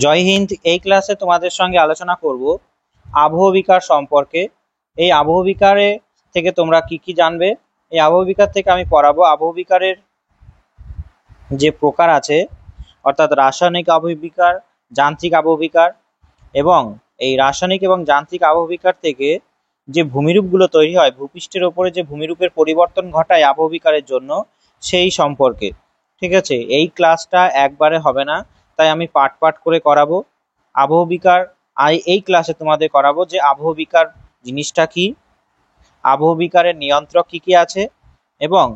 জয় হিন্দ। এই ক্লাসে তোমাদের সঙ্গে আলোচনা করব আবহবিকার সম্পর্কে। এই আবহবিকারে থেকে তোমরা কি কি জানবে, এই আবহবিকার থেকে আমি পড়াবো আবহবিকারের যে প্রকার আছে, অর্থাৎ রাসায়নিক আবহবিকার, যান্ত্রিক আবহবিকার, এবং এই রাসায়নিক এবং যান্ত্রিক আবহবিকার থেকে যে ভূমিরূপগুলো তৈরি হয়, ভূপৃষ্ঠের ওপরে যে ভূমিরূপের পরিবর্তন ঘটায় আবহবিকারের জন্য, সেই সম্পর্কে। ঠিক আছে, এই ক্লাসটা একবারে হবে না, তাই আমি পার্ট পার্ট করে করাবো। আবহবিকার এই ক্লাসে তোমাদের করাবো যে আবহবিকার জিনিসটা কি, আবহবিকারের নিয়ন্ত্রক কি কি আছে, এবং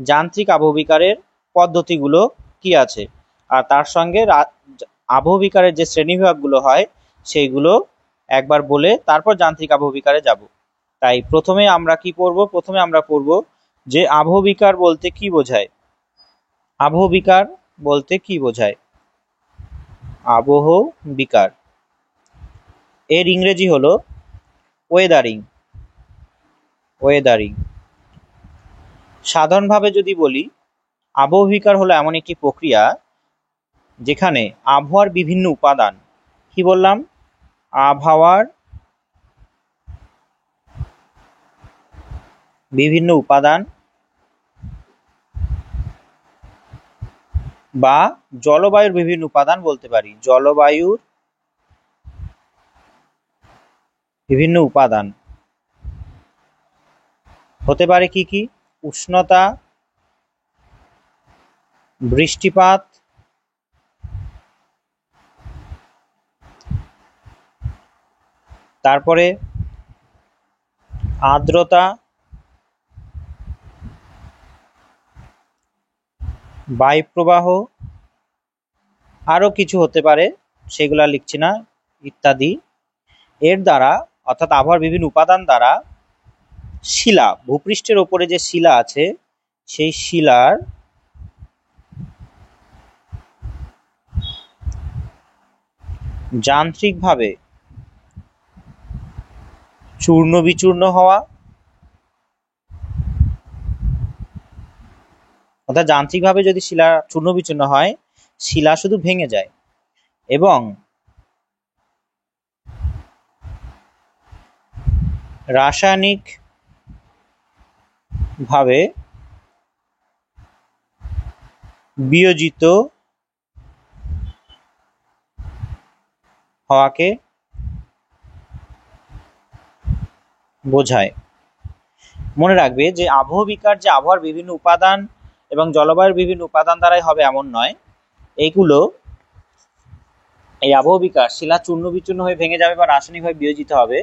যান্ত্রিক আবহবিকারের পদ্ধতিগুলো কি আছে, আর তার সঙ্গে আবহবিকারের যে শ্রেণীবিভাগগুলো হয় সেইগুলো একবার বলে তারপর যান্ত্রিক আবহবিকারে যাব। তাই প্রথমে আমরা কি পড়ব? প্রথমে আমরা পড়ব যে আবহবিকার বলতে কি বোঝায়। আবহবিকার বলতে কি বোঝায়? আবহবিকার এর ইংরেজি হলো ওয়েদারিং। ওয়েদারিং সাধারণভাবে যদি বলি, আবহবিকার হলো এমন একটি প্রক্রিয়া যেখানে আবহাওয়ার বিভিন্ন উপাদান, কি বললাম, আবহাওয়ার বিভিন্ন উপাদান বা জলবায়ুর বিভিন্ন উপাদান বলতে পারি, জলবায়ুর বিভিন্ন উপাদান হতে পারে কি কি? উষ্ণতা, বৃষ্টিপাত, তারপরে আর্দ্রতা, বায়ুপ্রবাহ, আরো কিছু হতে পারে, সেগুলা লিখছি না, ইত্যাদি। এর দ্বারা, অর্থাৎ আবহাওয়ার বিভিন্ন উপাদান দ্বারা শিলা, ভূপৃষ্ঠের ওপরে যে শিলা আছে, সেই শিলার যান্ত্রিকভাবে চূর্ণ বিচূর্ণ হওয়া, অর্থাৎ যান্ত্রিকভাবে যদি শিলা চূর্ণ বিচূর্ণ হয়, শিলা শুধু ভেঙে যায়, এবং রাসায়নিক ভাবে বিয়োজিত হওয়াকে বোঝায়। মনে রাখবে যে আবহবিকার যে আবহাওয়ার বিভিন্ন উপাদান এবং জলবায়ুর বিভিন্ন উপাদান দ্বারাই হবে এমন নয়। এইগুলো, এই আবহবিকার শিলা চূর্ণ বিচূর্ণ হয়ে ভেঙে যাবে বা রাসায়নিকভাবে বিয়োজিত হবে,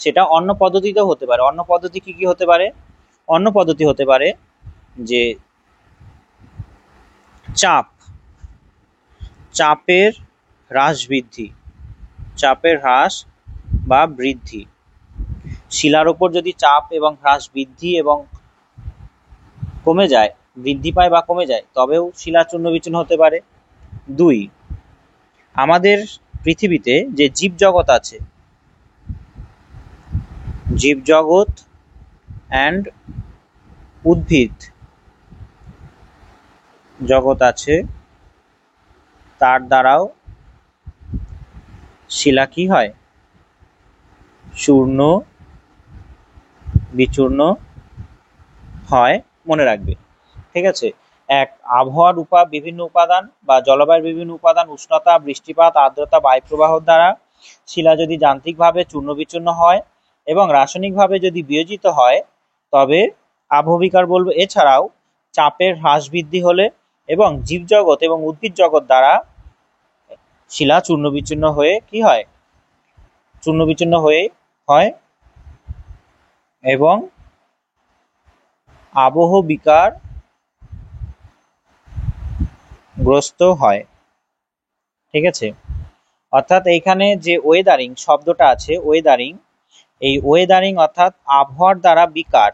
সেটা অন্য পদ্ধতিতেও হতে পারে। অন্য পদ্ধতি কি কি হতে পারে? অন্য পদ্ধতি হতে পারে যে চাপের হ্রাস বৃদ্ধি, চাপের হ্রাস বা বৃদ্ধি। শিলার উপর যদি চাপ এবং হ্রাস বৃদ্ধি এবং কমে যায়, বৃদ্ধি পায় বা কমে যায়, তবেও শিলা চূর্ণ বিচূর্ণ হতে পারে। 2, আমাদের পৃথিবীতে যে জীবজগৎ আছে, জীবজগৎ অ্যান্ড উদ্ভিদ জগৎ আছে, তার দ্বারাও শিলা কি হয়? চূর্ণ বিচূর্ণ হয়, মনে রাখবে। ঠিক আছে, এক, আবহাওয়ার বিভিন্ন উপাদান বা জলবায়ুর বিভিন্ন উপাদান, উষ্ণতা, বৃষ্টিপাত, আর্দ্রতা, বায়ুপ্রবাহ দ্বারা শিলা যদি যান্ত্রিকভাবে চূর্ণ বিচূর্ণ হয় এবং রাসায়নিকভাবে যদি বিয়োজিত হয়, তবে আবহবিকার বলবো। এছাড়াও চাপের হ্রাস বৃদ্ধি হলে এবং জীবজগৎ এবং উদ্ভিদ জগৎ দ্বারা শিলা চূর্ণ বিচূর্ণ হয়ে কি হয়? চূর্ণ বিচূর্ণ হয়ে হয় এবং আবহবিকার গ্রস্ত হয়। ঠিক আছে, অর্থাৎ এইখানে যে ওয়েদারিং শব্দটা আছে, ওয়েদারিং, এই ওয়েদারিং অর্থাৎ আবহাওয়ার দ্বারা বিকার।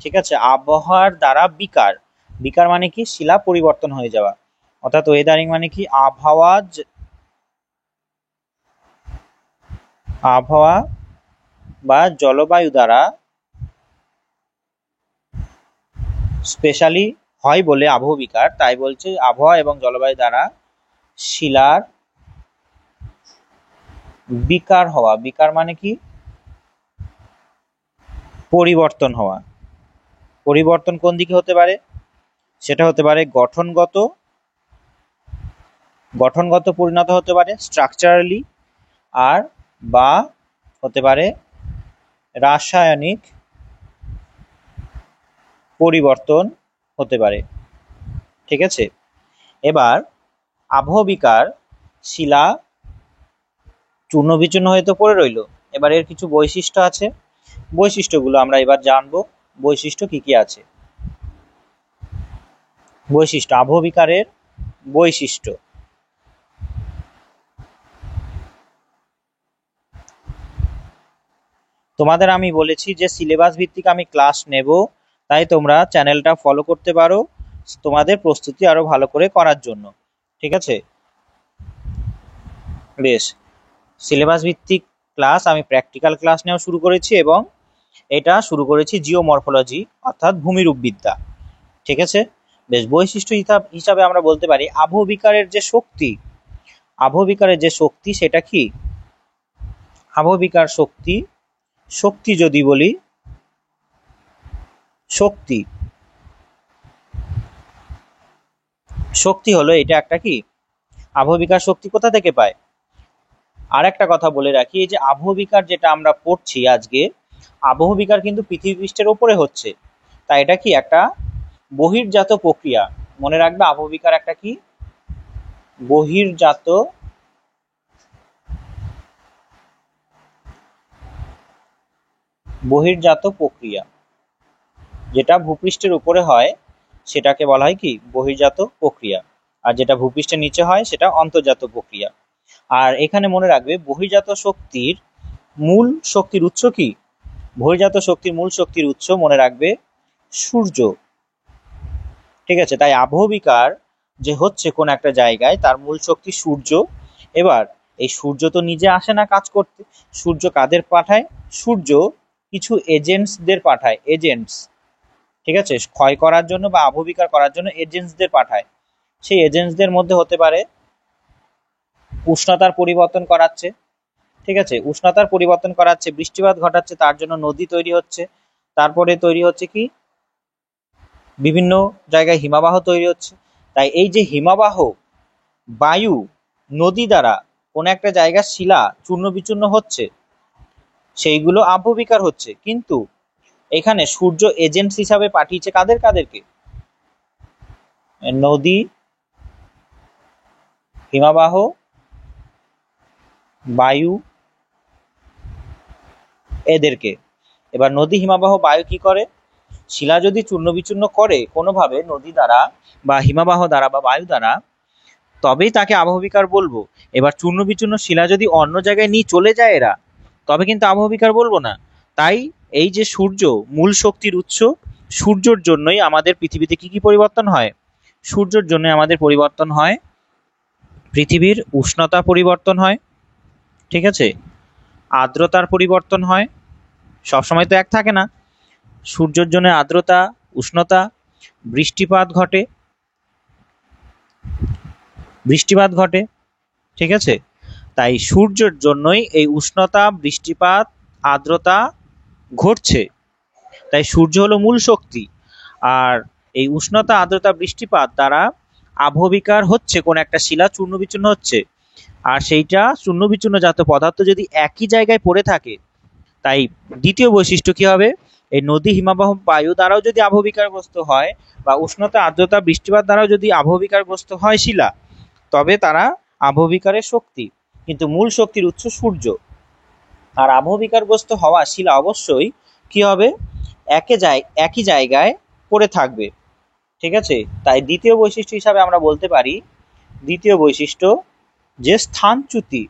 ঠিক আছে, আবহাওয়ার দ্বারা বিকার। বিকার মানে কি? শিলা পরিবর্তন হয়ে যাওয়া। অর্থাৎ ওয়েদারিং মানে কি? আবহাওয়া বা জলবায়ু দ্বারা, স্পেশালি হয় বলে আবহবিকার, তাই বলছে আবহাওয়া এবং জলবায়ু দ্বারা শিলার বিকার হওয়া, বিকার মানে কি? পরিবর্তন হওয়া। পরিবর্তন কোন দিকে হতে পারে? সেটা হতে পারে গঠনগত, গঠনগত পরিণত হতে পারে স্ট্রাকচারালি, আর বা হতে পারে রাসায়নিক পরিবর্তন হতে পারে। ঠিক আছে, এবার আবহবিকার শিলা চূর্ণ বিচূর্ণ হয়ে তো পড়ে রইল, এবার এর কিছু বৈশিষ্ট্য আছে, বৈশিষ্ট্যগুলো আমরা এবার জানবো। বৈশিষ্ট্য কি কি আছে? বৈশিষ্ট্য, আবহবিকারের বৈশিষ্ট্য। তোমাদের আমি বলেছি যে সিলেবাস ভিত্তিক আমি ক্লাস নেব, তাই তোমরা চ্যানেলটা ফলো করতে পারো তোমাদের প্রস্তুতি আরো ভালো করে করার জন্য। ঠিক আছে, বেশ। সিলেবাস ভিত্তিক ক্লাস, আমি প্র্যাকটিক্যাল ক্লাস নেওয়া শুরু করেছি এবং এটা শুরু করেছি জিওমরফোলজি অর্থাৎ ভূমিরূপবিদ্যা। ঠিক আছে, বেশ। বৈশিষ্ট্য হিসাবে আমরা বলতে পারি আবহবিকারের যে শক্তি, আবহবিকারের যে শক্তি সেটা কি? আবহবিকার শক্তি, শক্তি যদি বলি, শক্তি, শক্তি হলো এটা একটা কি? আবহবিকার শক্তি কোথা থেকে পায়? আর একটা কথা বলে রাখি, এই যে আবহবিকার যেটা আমরা পড়ছি আজকে, আবহবিকার কিন্তু পৃথিবী পৃষ্ঠের ওপরে হচ্ছে, তাই এটা কি একটা বহির্জাত প্রক্রিয়া। মনে রাখবে, আবহবিকার একটা কি? বহির্জাত বহির্জাত প্রক্রিয়া। যেটা ভূপৃষ্ঠের উপরে হয় সেটাকে বলা হয় কি? বহির্জাত প্রক্রিয়া। আর যেটা ভূপৃষ্ঠের নিচে হয় সেটা অন্তর্জাত প্রক্রিয়া। আর এখানে মনে রাখবে, বহির্জাত শক্তির মূল শক্তির উৎস কি? বহির্জাত শক্তির মূল শক্তির উৎস মনে রাখবে সূর্য। ঠিক আছে, তাই আবহবিকার যে হচ্ছে কোন একটা জায়গায়, তার মূল শক্তি সূর্য। এবার এই সূর্য তো নিজে আসে না কাজ করতে, সূর্য কাদের পাঠায়? সূর্য কিছু এজেন্টসদের পাঠায়, এজেন্টস। ঠিক আছে, ক্ষয় করার জন্য বা আবহবিকার করার জন্য এজেন্টসদের পাঠায়। সেই এজেন্টসদের মধ্যে হতে পারে উষ্ণতার পরিবর্তন করাচ্ছে। ঠিক আছে, উষ্ণতার পরিবর্তন করাচ্ছে, বৃষ্টিপাত ঘটাচ্ছে, তার জন্য নদী তৈরি হচ্ছে। তারপরে তৈরি হচ্ছে কি? বিভিন্ন জায়গায় হিমবাহ তৈরি হচ্ছে। তাই এই যে হিমবাহ, বায়ু, নদী দ্বারা কোন একটা জায়গার শিলা চূর্ণ বিচূর্ণ হচ্ছে, সেইগুলো আবহবিকার হচ্ছে। কিন্তু এখানে সূর্য এজেন্টস হিসাবে পাঠিয়েছে কাদের কাদেরকে? নদী, হিমবাহ, বায়ু, এদেরকে। এবার নদী, হিমবাহ, বায়ু কি করে? শিলা যদি চূর্ণ বিচূর্ণ করে কোনোভাবে নদী দ্বারা বা হিমবাহ দ্বারা বা বায়ু দ্বারা, তবেই তাকে আবহবিকার বলবো। এবার চূর্ণ বিচূর্ণ শিলা যদি অন্য জায়গায় নিয়ে চলে যায় এরা, তবে কিন্তু আবহবিকার বলবো না। তাই এই যে সূর্য মূল শক্তির উৎস, সূর্যের জন্যই আমাদের পৃথিবীতে কি কি পরিবর্তন হয়? সূর্যের জন্য আমাদের পরিবর্তন হয়, পৃথিবীর উষ্ণতা পরিবর্তন হয়। ঠিক আছে, আর্দ্রতার পরিবর্তন হয়, সবসময় তো এক থাকে না। সূর্যের জন্য আর্দ্রতা, উষ্ণতা, বৃষ্টিপাত ঘটে, বৃষ্টিপাত ঘটে। ঠিক আছে, তাই সূর্যের জন্যই এই উষ্ণতা, বৃষ্টিপাত, আর্দ্রতা ঘটছে। তাই সূর্য হলো মূল শক্তি। আর এই উষ্ণতা, আর্দ্রতা, বৃষ্টিপাত দ্বারা আবহবিকার হচ্ছে, কোন একটা শিলা চূর্ণ বিচূর্ণ হচ্ছে। আর সেইটা চূর্ণ বিচূর্ণ জাত পদার্থ যদি একই জায়গায় পড়ে থাকে, তাই দ্বিতীয় বৈশিষ্ট্য কি হবে? এই নদী, হিমবাহ, বায়ু দ্বারাও যদি আবহবিকারগ্রস্ত হয়, বা উষ্ণতা, আর্দ্রতা, বৃষ্টিপাত দ্বারাও যদি আবহবিকারগ্রস্ত হয় শিলা, তবে তারা আবহবিকারের শক্তি। কিন্তু মূল শক্তির উৎস সূর্য। আর আবহবিকারগ্রস্ত হওয়া শিলা অবশ্যই কি হবে? একই জায়গায় পড়ে থাকবে। ঠিক আছে, তাই দ্বিতীয় বৈশিষ্ট্য হিসাবে আমরা বলতে পারি, দ্বিতীয় বৈশিষ্ট্য যে স্থানচ্যুতি।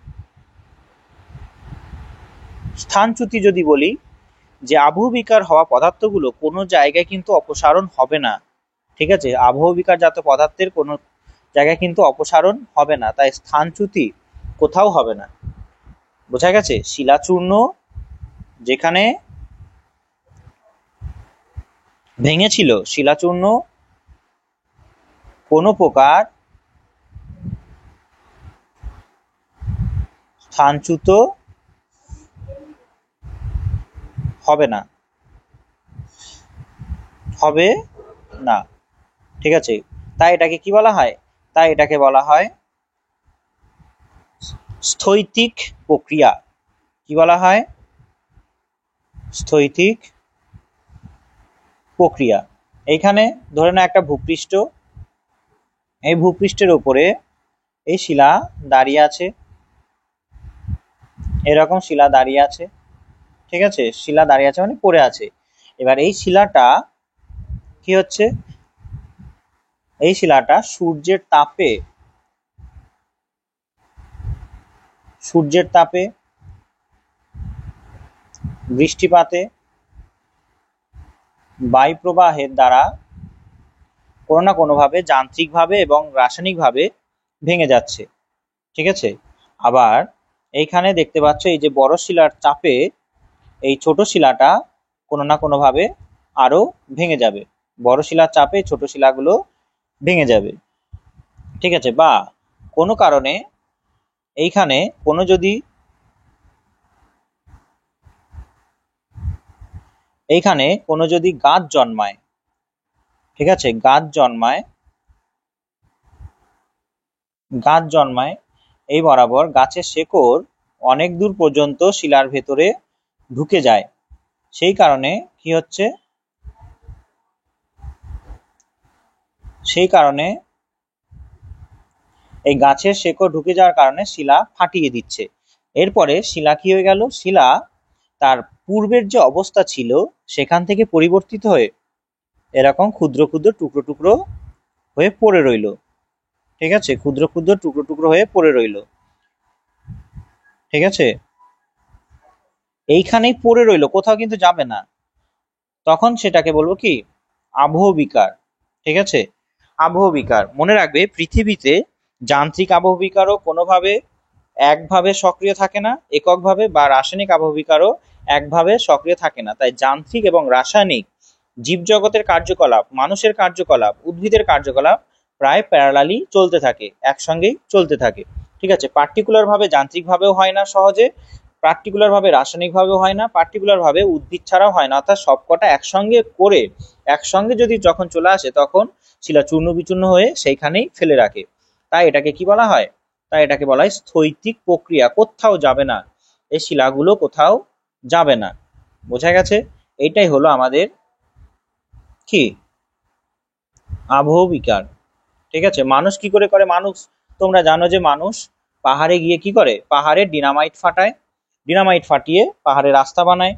স্থানচ্যুতি যদি বলি, যে আবহবিকার হওয়া পদার্থগুলো কোনো জায়গায় কিন্তু অপসারণ হবে না। ঠিক আছে, আবহবিকার জাত পদার্থের কোনো জায়গায় কিন্তু অপসারণ হবে না, তাই স্থানচ্যুতি কোথাও হবে না। বোঝা গেছে? শিলাচূর্ণ যেখানে ভেঙেছিল, শিলাচূর্ণ কোনো প্রকার স্থানচ্যুত হবে না, হবে না, ঠিক আছে। তাই এটাকে কি বলা হয়? তাই এটাকে বলা হয় স্থৈতিক প্রক্রিয়া। কি বলা হয়? স্থৈতিক প্রক্রিয়া। এইখানে ধরে না একটা ভূপৃষ্ঠ, এই ভূপৃষ্ঠের উপরে এই শিলা দাঁড়িয়ে আছে, এরকম শিলা দাঁড়িয়ে আছে, ঠিক আছে। শিলা দাঁড়িয়ে আছে মানে পড়ে আছে। এবার এই শিলাটা কি হচ্ছে? এই শিলাটা সূর্যের তাপে, বৃষ্টিপাতে, বায়ু প্রবাহের দ্বারা কোনো না কোনোভাবে যান্ত্রিকভাবে এবং রাসায়নিকভাবে ভেঙে যাচ্ছে, ঠিক আছে। আবার এইখানে দেখতে পাচ্ছ এই যে বড় শিলার চাপে এই ছোট শিলাটা কোনো না কোনোভাবে আরো ভেঙে যাবে, বড় শিলার চাপে ছোট শিলাগুলো ভেঙে যাবে, ঠিক আছে। বা কোনো কারণে এইখানে কোনো যদি গাছ জন্মায়, ঠিক আছে, গাছ জন্মায় এই বরাবর গাছের শেকড় অনেক দূর পর্যন্ত শিলার ভেতরে ঢুকে যায়। সেই কারণে কি হচ্ছে? সেই কারণে এই গাছের শেকড় ঢুকে যাওয়ার কারণে শিলা ফাটিয়ে দিচ্ছে। এরপরে শিলা কি হয়ে গেল? শিলা তার পূর্বের যে অবস্থা ছিল সেখান থেকে পরিবর্তিত হয়ে এরকম ক্ষুদ্র ক্ষুদ্র টুকরো টুকরো হয়ে পড়ে রইল, ঠিক আছে, ক্ষুদ্র ক্ষুদ্র টুকরো টুকরো হয়ে পড়ে রইল, ঠিক আছে। এইখানেই পড়ে রইল, কোথাও কিন্তু যাবে না। তখন সেটাকে বলবো কি? আবহবিকার, ঠিক আছে। আবহবিকার। মনে রাখবে পৃথিবীতে যান্ত্রিক আবহবিকারও কোনোভাবে একভাবে সক্রিয় থাকে না এককভাবে, বা রাসায়নিক আবহবিকারও একভাবে সক্রিয় থাকে না। তাই যান্ত্রিক এবং রাসায়নিক জীবজগতের কার্যকলাপ, মানুষের কার্যকলাপ, উদ্ভিদের কার্যকলাপ প্রায় প্যারালালি চলতে থাকে, একসঙ্গেই চলতে থাকে, ঠিক আছে। পার্টিকুলার ভাবে যান্ত্রিক ভাবেও হয় না সহজে, পার্টিকুলার ভাবে রাসায়নিক ভাবেও হয় না, পার্টিকুলার ভাবে উদ্ভিদ ছাড়াও হয় না। অর্থাৎ সবকটা একসঙ্গে করে একসঙ্গে যদি যখন চলে আসে তখন শিলা চূর্ণ বিচূর্ণ হয়ে সেইখানেই ফেলে রাখে। তাই এটাকে কি বলা হয়? তাই এটাকে বলা হয় স্থৈতিক প্রক্রিয়া। কোথাও যাবে না, এই শিলাগুলো কোথাও যাবে না। বোঝা গেছে? এইটাই হলো আমাদের কি? আবহবিকার, ঠিক আছে। মানুষ কি করে করে? মানুষ, তোমরা জানো যে মানুষ পাহাড়ে গিয়ে কি করে? পাহাড়ে ডিনামাইট ফাটায়, ডিনামাইট ফাটিয়ে পাহাড়ে রাস্তা বানায়,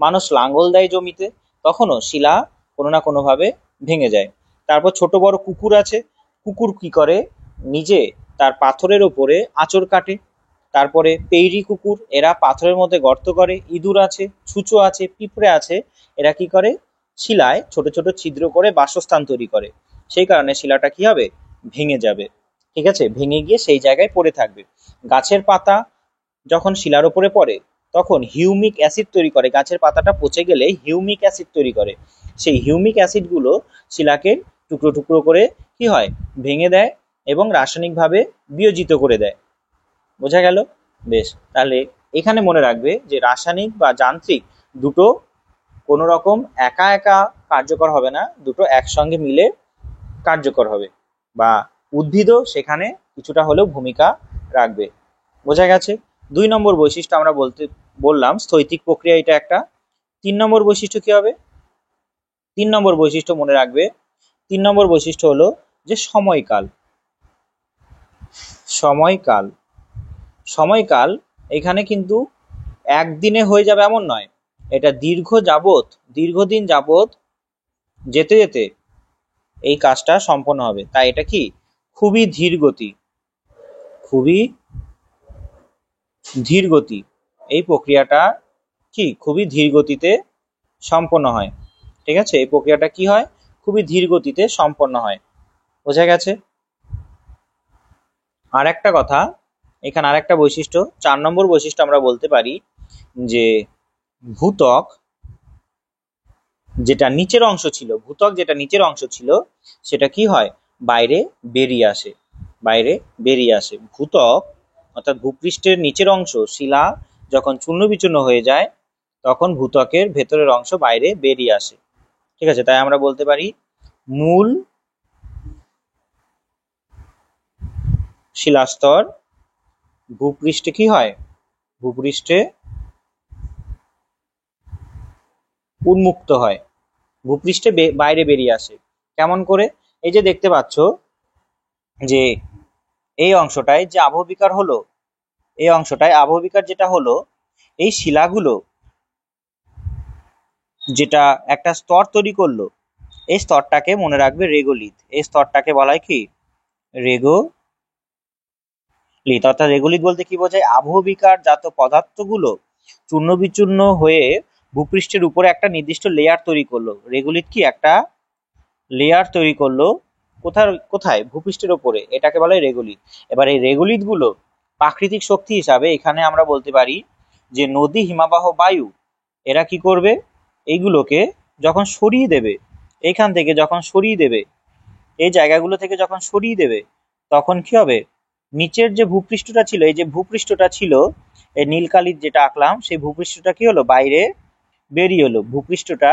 মানুষ লাঙ্গল দেয় জমিতে, তখনও শিলা কোনো না কোনোভাবে ভেঙে যায়। তারপর ছোট বড় কুকুর আছে, কুকুর কি করে? নিজে তার পাথরের ওপরে আঁচড় কাটে। তারপরে পেইরি কুকুর, এরা পাথরের মধ্যে গর্ত করে। ইঁদুর আছে, ছুঁচো আছে, পিঁপড়ে আছে, এরা কি করে? শিলায় ছোট ছোট ছিদ্র করে বাসস্থান তৈরি করে। সেই কারণে শিলাটা কি হবে? ভেঙে যাবে, ঠিক আছে, ভেঙে গিয়ে সেই জায়গায় পড়ে থাকবে। গাছের পাতা যখন শিলার উপরে পড়ে তখন হিউমিক অ্যাসিড তৈরি করে, গাছের পাতাটা পচে গেলে হিউমিক অ্যাসিড তৈরি করে। সেই হিউমিক অ্যাসিড গুলো শিলাকে টুকরো টুকরো করে কি হয়? ভেঙে দেয় এবং রাসায়নিকভাবে বিয়োজিত করে দেয়। বোঝা গেল? বেশ, তাহলে এখানে মনে রাখবে যে রাসায়নিক বা যান্ত্রিক দুটো কোনো রকম একা একা কার্যকর হবে না, দুটো একসঙ্গে মিলে কার্যকর হবে, বা উদ্ভিদও সেখানে কিছুটা হলেও ভূমিকা রাখবে। বোঝা গেছে? 2 নম্বর বৈশিষ্ট্য আমরা বললাম স্থৈতিক প্রক্রিয়া, এটা একটা। 3 নম্বর বৈশিষ্ট্য কি হবে? 3 নম্বর বৈশিষ্ট্য মনে রাখবে, 3 নম্বর বৈশিষ্ট্য হলো যে সময়কাল। সময়কাল, সময়কাল এখানে কিন্তু একদিনে হয়ে যাবে এমন নয়, এটা দীর্ঘদিন যাবত যেতে যেতে এই কাজটা সম্পন্ন হবে। তাই এটা কি? খুবই ধীর গতি, খুবই ধীর গতি। এই প্রক্রিয়াটা কি? খুবই ধীর গতিতে সম্পন্ন হয়, ঠিক আছে। এই প্রক্রিয়াটা কি হয়? খুবই ধীর গতিতে সম্পন্ন হয়। বোঝা গেছে? আর একটা কথা, এখানে আর একটা বৈশিষ্ট্য, 4 নম্বর বৈশিষ্ট্য আমরা বলতে পারি যে ভূত্বক যেটা নিচের অংশ ছিল সেটা কি হয়? বাইরে বেরিয়ে আসে, বাইরে বেরিয়ে আসে। ভূত্বক অর্থাৎ ভূপৃষ্ঠের নিচের অংশ শিলা যখন চূর্ণ বিচূর্ণ হয়ে যায় তখন ভূত্বকের ভেতরের অংশ বাইরে বেরিয়ে আসে। ঠিক আছে, তাই আমরা বলতে পারি মূল শিলাস্তর ভূপৃষ্ঠে কি হয়, ভূপৃষ্ঠে উন্মুক্ত হয়, ভূপৃষ্ঠে বাইরে বেরিয়ে আসে। কেমন করে? এই যে দেখতে পাচ্ছ যে এই অংশটায় যে আবহবিকার হলো, এই অংশটায় আবহবিকার যেটা হলো, এই শিলাগুলো যেটা একটা স্তর তৈরি করলো, এই স্তরটাকে মনে রাখবে রেগোলিথ। এই স্তরটাকে বলা হয় কি? রেগোলিথ। অর্থাৎ রেগোলিথ বলতে কি বোঝায়? আবহবিকার জাত পদার্থগুলো চূর্ণ বিচূর্ণ হয়ে ভূপৃষ্ঠের উপরে একটা নির্দিষ্ট লেয়ার তৈরি করলো। রেগোলিথ কি একটা লেয়ার তৈরি করলো কোথায়? ভূপৃষ্ঠের উপরে, এটাকে বলা হয় রেগোলিথ। এবার এই রেগোলিথ গুলো প্রাকৃতিক শক্তি হিসাবে এখানে আমরা বলতে পারি যে নদী, হিমবাহ, বায়ু এরা কি করবে? এইগুলোকে যখন সরিয়ে দেবে, এইখান থেকে যখন সরিয়ে দেবে, এই জায়গাগুলো থেকে যখন সরিয়ে দেবে, তখন কি হবে? নিচের যে ভূপৃষ্ঠটা ছিল, এই যে ভূপৃষ্ঠটা ছিল, এই নীলকালির যেটা আঁকলাম, সেই ভূপৃষ্ঠটা কি হলো? বাইরে বেরিয়ে এলো। ভূপৃষ্ঠটা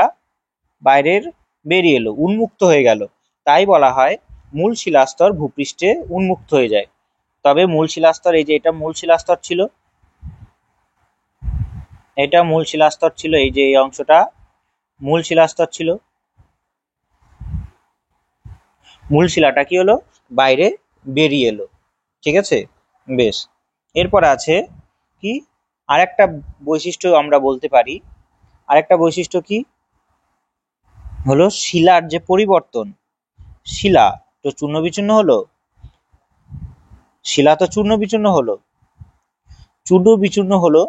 বাইরের বেরিয়ে এলো, উন্মুক্ত হয়ে গেল। তাই বলা হয় মূল শিলাস্তর ভূপৃষ্ঠে উন্মুক্ত হয়ে যায়। তবে মূল শিলাস্তর, এই যে এটা মূল শিলাস্তর ছিল, এটা মূল শিলাস্তর ছিল, এই যে এই অংশটা মূল শিলাস্তর ছিল। মূল শিলাটা কি হলো? বাইরে বেরিয়ে এলো। ঠিক আছে, বেশ। এরপর আছে কি আরেকটা বৈশিষ্ট্য আমরা বলতে পারি। আরেকটা বৈশিষ্ট্য কি হলো? শিলার যে পরিবর্তন। শিলা তো চূর্ণ বিচূর্ণ হলো, শিলা তো চূর্ণ বিচূর্ণ হলো, চূর্ণ বিচূর্ণ হলো,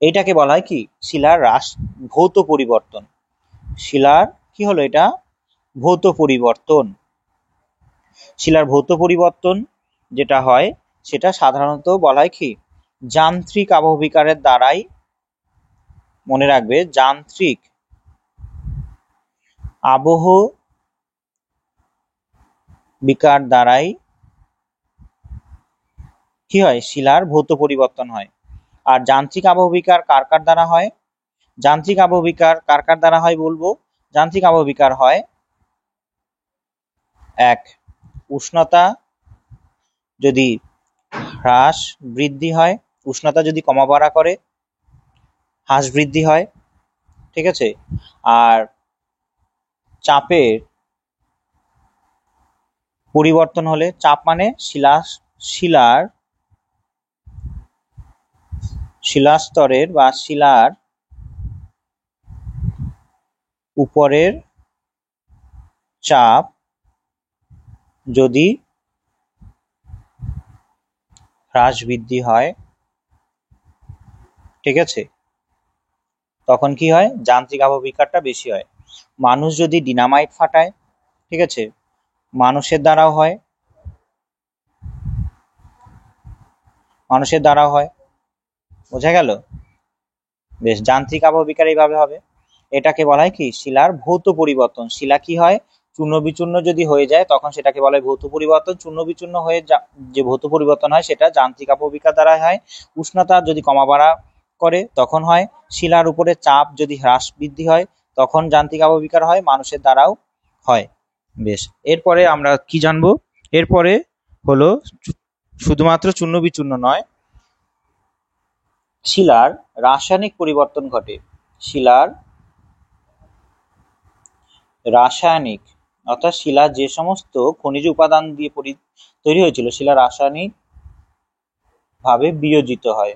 এইটাকে বলা হয় কি? শিলার ভৌত পরিবর্তন। শিলার কি হলো? এটা ভৌত পরিবর্তন। শিলার ভৌত পরিবর্তন যেটা হয় সেটা সাধারণত বলা হয় কি? যান্ত্রিক আবহবিকারের দ্বারাই। মনে রাখবে, যান্ত্রিক আবহ বিকার দ্বারাই কি হয়? শিলার ভৌত পরিবর্তন হয়। আর যান্ত্রিক আবহবিকার কার কার দ্বারা হয়? যান্ত্রিক আবহবিকার কার কার দ্বারা হয় বলবো? যান্ত্রিক আবহবিকার হয় এক, উষ্ণতা যদি হ্রাস বৃদ্ধি হয়, উষ্ণতা যদি কমা বাড়া করে, হ্রাস বৃদ্ধি হয়। ঠিক আছে, আর চাপের পরিবর্তন হলে, চাপ মানে শিলাস্তরের বা শিলার উপরের চাপ যদি হ্রাস বৃদ্ধি হয়, ঠিক আছে, তখন কি হয়? যান্ত্রিক আবহবিকারটা বেশি হয়। মানুষ যদি ডিনামাইট ফাটায়, ঠিক আছে, মানুষের দ্বারাও হয়, মানুষের দ্বারাও হয়। বোঝা গেল? বেশ, যান্ত্রিক আবহবিকার এইভাবে হবে। এটাকে বলা হয় কি? শিলার ভৌত পরিবর্তন। শিলা কি হয়? চূর্ণ বিচূর্ণ যদি হয়ে যায় তখন সেটাকে বলা হয় ভৌত পরিবর্তন। চূর্ণ বিচূর্ণ হয়ে যে ভৌত পরিবর্তন হয় সেটা যান্ত্রিক আবহবিকার দ্বারা হয়। উষ্ণতা যদি কমা বাড়া করে তখন হয়। শিলার উপরে চাপ যদি হ্রাস বৃদ্ধি হয় তখন যান্ত্রিক আবহবিকার হয়। মানুষের দ্বারাও হয়। বেশ, এরপরে আমরা কি জানবো? এরপরে হলো শুধুমাত্র চূর্ণ বিচূর্ণ নয়, শিলার রাসায়নিক পরিবর্তন ঘটে। শিলার রাসায়নিক, অর্থাৎ শিলা যে সমস্ত খনিজ উপাদান দিয়ে তৈরি হয়েছিল, শিলা রাসায়নিক ভাবে বিয়োজিত হয়।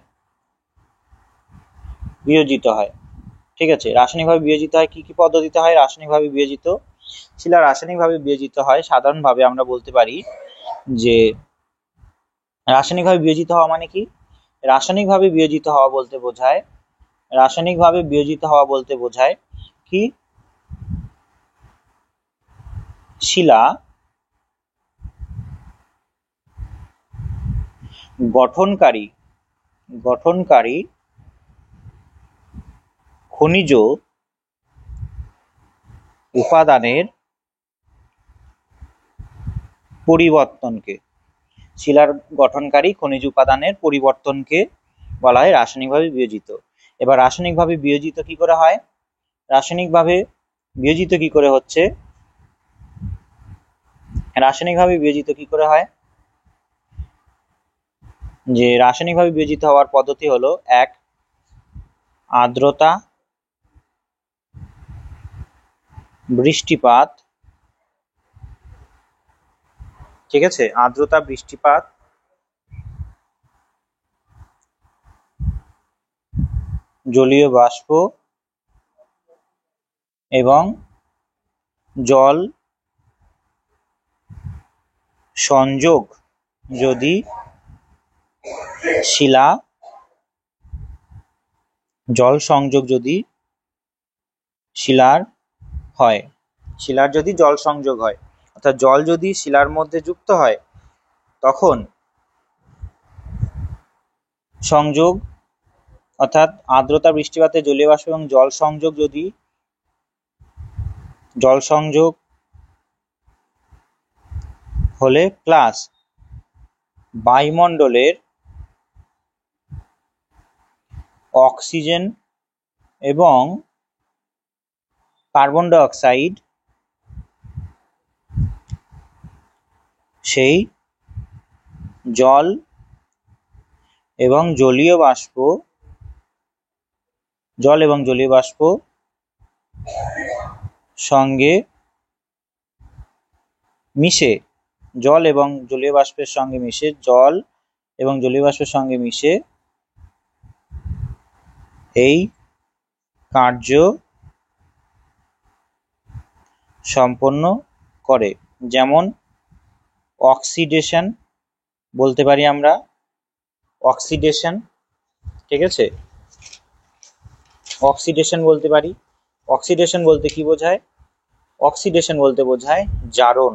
ঠিক আছে, রাসায়নিক ভাবে বিয়োজিত হয়। কি কি পদ্ধতিতে হয় রাসায়নিক ভাবে বিয়োজিত? শিলা রাসায়নিক ভাবে বিয়োজিত হয় সাধারণভাবে আমরা বলতে পারি যে রাসায়নিক ভাবে বিয়োজিত হওয়া মানে কি? রাসায়নিক ভাবে বিয়োজিত হওয়া বলতে বোঝায়, রাসায়নিক ভাবে বিয়োজিত হওয়া বলতে বোঝায় কি? শিলা গঠনকারী খনিজ উপাদানের পরিবর্তনকে শিলার গঠনকারী খনিজ উপাদানের পরিবর্তনকে বলা হয় রাসায়নিকভাবে বিয়োজিত। এবার রাসায়নিকভাবে বিয়োজিত কি করে হয়? রাসায়নিকভাবে বিয়োজিত কি করে হচ্ছে? রাসায়নিকভাবে বিয়োজিত কি করে হয়? যে রাসায়নিকভাবে বিয়োজিত হওয়ার পদ্ধতি হলো, এক, আর্দ্রতা, বৃষ্টিপাত, ঠিক আছে, আর্দ্রতা, বৃষ্টিপাত, জলীয় বাষ্প এবং জল সংযোগ যদি শিলা জল সংযোগ যদি শিলার হয়, শিলার যদি জল সংযোগ হয়, অর্থাৎ জল যদি শিলার মধ্যে যুক্ত হয়, তখন সংযোগ অর্থাৎ আর্দ্রতা, বৃষ্টিপাতে, জলীয় বাষ্প এবং জল সংযোগ হলে প্লাস বায়ুমণ্ডলের অক্সিজেন এবং কার্বন ডাই অক্সাইড সেই জল এবং জলীয় বাষ্প সঙ্গে মিশে জল এবং জলীয় বাষ্পের সঙ্গে মিশে এই কার্য সম্পন্ন করে। যেমন অক্সিডেশন বলতে পারি আমরা, অক্সিডেশন, ঠিক আছে, অক্সিডেশন বলতে পারি। অক্সিডেশন বলতে কি বোঝায়? অক্সিডেশন বলতে বোঝায় জারণ,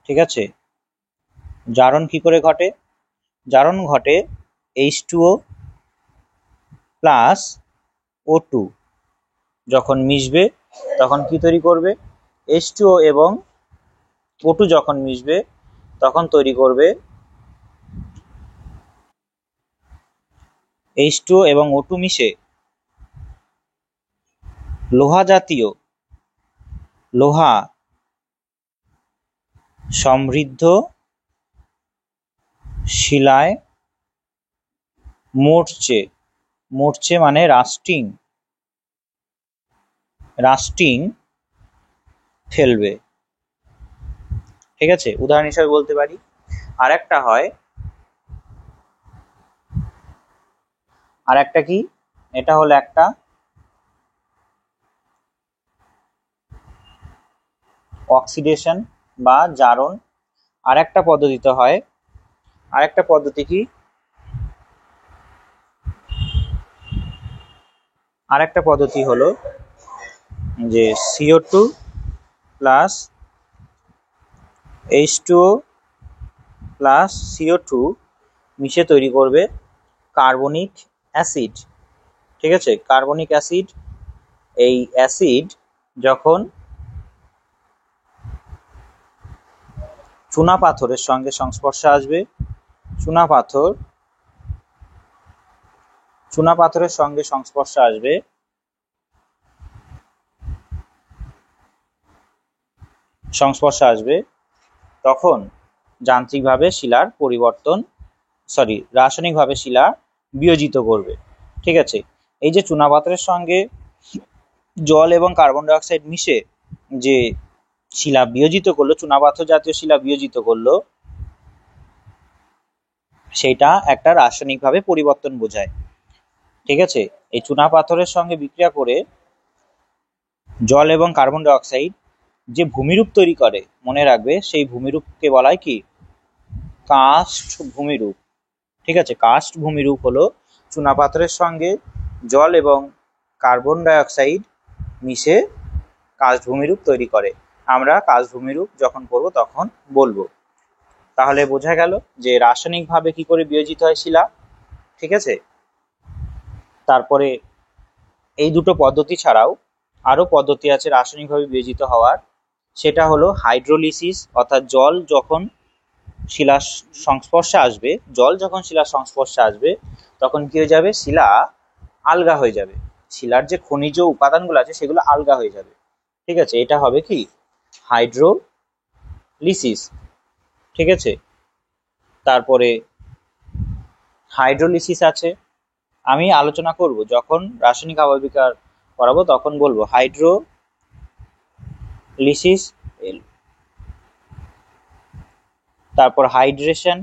ঠিক আছে। জারণ কি করে ঘটে? জারণ ঘটে H2O প্লাস O2 যখন মিশবে তখন কি তৈরি করবে? H2O এবং O2 যখন মিশবে তখন তৈরি করবে H2O এবং O2 মিশে লোহা সমৃদ্ধ শিলায় মরছে মানে রাস্টিং ফেলবে, ঠিক আছে। উদাহরণ হিসেবে বলতে পারি। আর একটা কি, এটা হলো একটা অক্সিডেশন বা জারণ। আরেকটা পদ্ধতিতে হয়, আরেকটা পদ্ধতি কি, আরেকটা পদ্ধতি হলো যে CO2 plus H2O plus CO2 মিশে তৈরি করবে কার্বনিক অ্যাসিড, ঠিক আছে। কার্বনিক অ্যাসিড, এই অ্যাসিড যখন চুনা পাথরের সঙ্গে সংস্পর্শে আসবে, চুনা পাথরের সঙ্গে সংস্পর্শে আসবে তখন রাসায়নিকভাবে শিলা বিয়োজিত করবে, ঠিক আছে। এই যে চুনা পাথরের সঙ্গে জল এবং কার্বন ডাই অক্সাইড মিশে যে শিলা বিয়োজিত করলো, চুনাপাথর জাতীয় শিলা বিয়োজিত করলো, সেটা একটা রাসায়নিকভাবে পরিবর্তন বোঝায়, ঠিক আছে। এই চুনা পাথরের সঙ্গে বিক্রিয়া করে জল এবং কার্বন ডাই অক্সাইড যে ভূমিরূপ তৈরি করে, মনে রাখবে সেই ভূমিরূপকে বলা হয় কি? কার্স্ট ভূমিরূপ, ঠিক আছে। কার্স্ট ভূমিরূপ হলো চুনা পাথরের সঙ্গে জল এবং কার্বন ডাই অক্সাইড মিশে কার্স্ট ভূমিরূপ তৈরি করে। আমরা কার্স্ট ভূমিরূপ যখন পড়বো তখন বলবো। তাহলে বোঝা গেল যে রাসায়নিকভাবে কি করে বিয়োজিত হয় শিলা, ঠিক আছে। তারপরে এই দুটো পদ্ধতি ছাড়াও আরো পদ্ধতি আছে রাসায়নিকভাবে বিয়োজিত হওয়ার। সেটা হলো হাইড্রোলিসিস, অর্থাৎ জল যখন শিলার সংস্পর্শে আসবে, জল যখন শিলার সংস্পর্শে আসবে তখন কি হয়ে যাবে, শিলা আলগা হয়ে যাবে, শিলার যে খনিজ উপাদানগুলো আছে সেগুলো আলগা হয়ে যাবে। ঠিক আছে, এটা হবে কি হাইড্রোলিসিস। ঠিক আছে, তারপরে হাইড্রোলিসিস আছে, আমি আলোচনা করব যখন রাসায়নিক আবহবিকার করাবো তখন বলবো হাইড্রোলিসিস, তারপর হাইড্রেশন।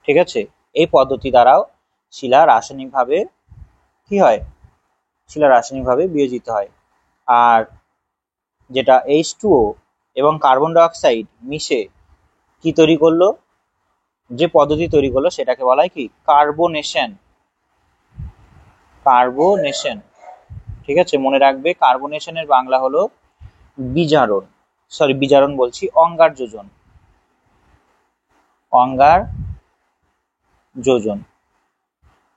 ঠিক আছে, এই পদ্ধতি দ্বারাও শিলা রাসায়নিকভাবে কি হয়, শিলা রাসায়নিকভাবে বিয়োজিত হয়। আর যেটা H2O এবং কার্বন ডাই অক্সাইড মিশে কি তৈরি করলো, যে পদ্ধতি তৈরি করলো সেটাকে বলা হয় কি কার্বোনেশন। কার্বোনেশন, ঠিক আছে, মনে রাখবে কার্বোনেশনের বাংলা হলো বিজারণ, বিজারণ বলছি, অঙ্গার যোজন, অঙ্গার যোজন।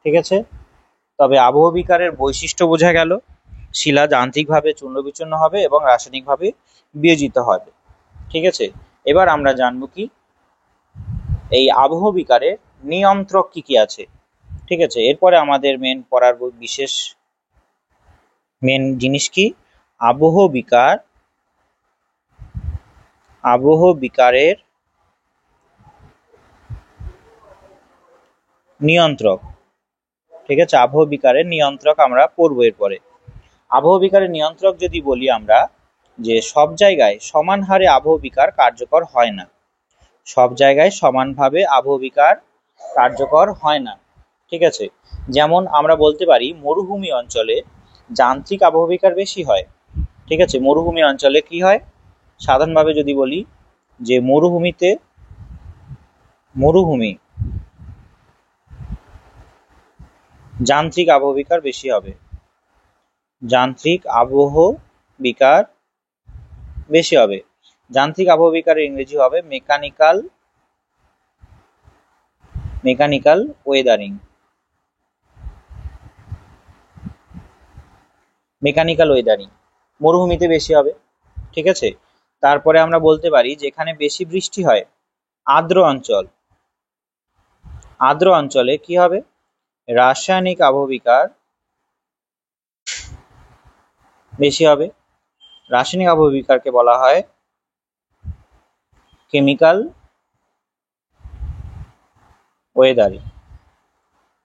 ঠিক আছে, তবে আবহবিকারের বৈশিষ্ট্য বোঝা গেল, শিলা যান্ত্রিকভাবে চূর্ণ বিচূর্ণ হবে এবং রাসায়নিকভাবে বিয়োজিত হবে। ঠিক আছে, এবার আমরা জানবো কি এই আবহবিকারের নিয়ন্ত্রক কি কি আছে। ঠিক আছে, এরপরে আমাদের পড়ার বিশেষ মেন জিনিস কি আবহবিকারের নিয়ন্ত্রক। ঠিক আছে, আবহবিকারের নিয়ন্ত্রক আমরা পড়বো এরপরে। আবহবিকারের নিয়ন্ত্রক যদি বলি আমরা, যে সব জায়গায় সমান হারে আবহবিকার কার্যকর হয় না, সব জায়গায় সমানভাবে আবহবিকার কার্যকর হয় না। ঠিক আছে, যেমন আমরা বলতে পারি মরুভূমি অঞ্চলে যান্ত্রিক আবহবিকার বেশি হয়। ঠিক আছে, মরুভূমি অঞ্চলে কি হয়, সাধারণভাবে যদি বলি যে মরুভূমি যান্ত্রিক আবহবিকার বেশি হবে, যান্ত্রিক আবহবিকার বেশি হবে। যান্ত্রিক আবহবিকারের ইংরেজি হবে মেকানিক্যাল ওয়েদারিং। মেকানিক্যাল ওয়েদারিং মরুভূমিতে বেশি হবে। ঠিক আছে, তারপরে আমরা বলতে পারি যেখানে বেশি বৃষ্টি হয়, আর্দ্র অঞ্চল, আর্দ্র অঞ্চলে কি হবে, রাসায়নিক আবহবিকার বেশি হবে। রাসায়নিক আবহবিকারকে বলা হয় কেমিক্যাল ওয়েদারিং।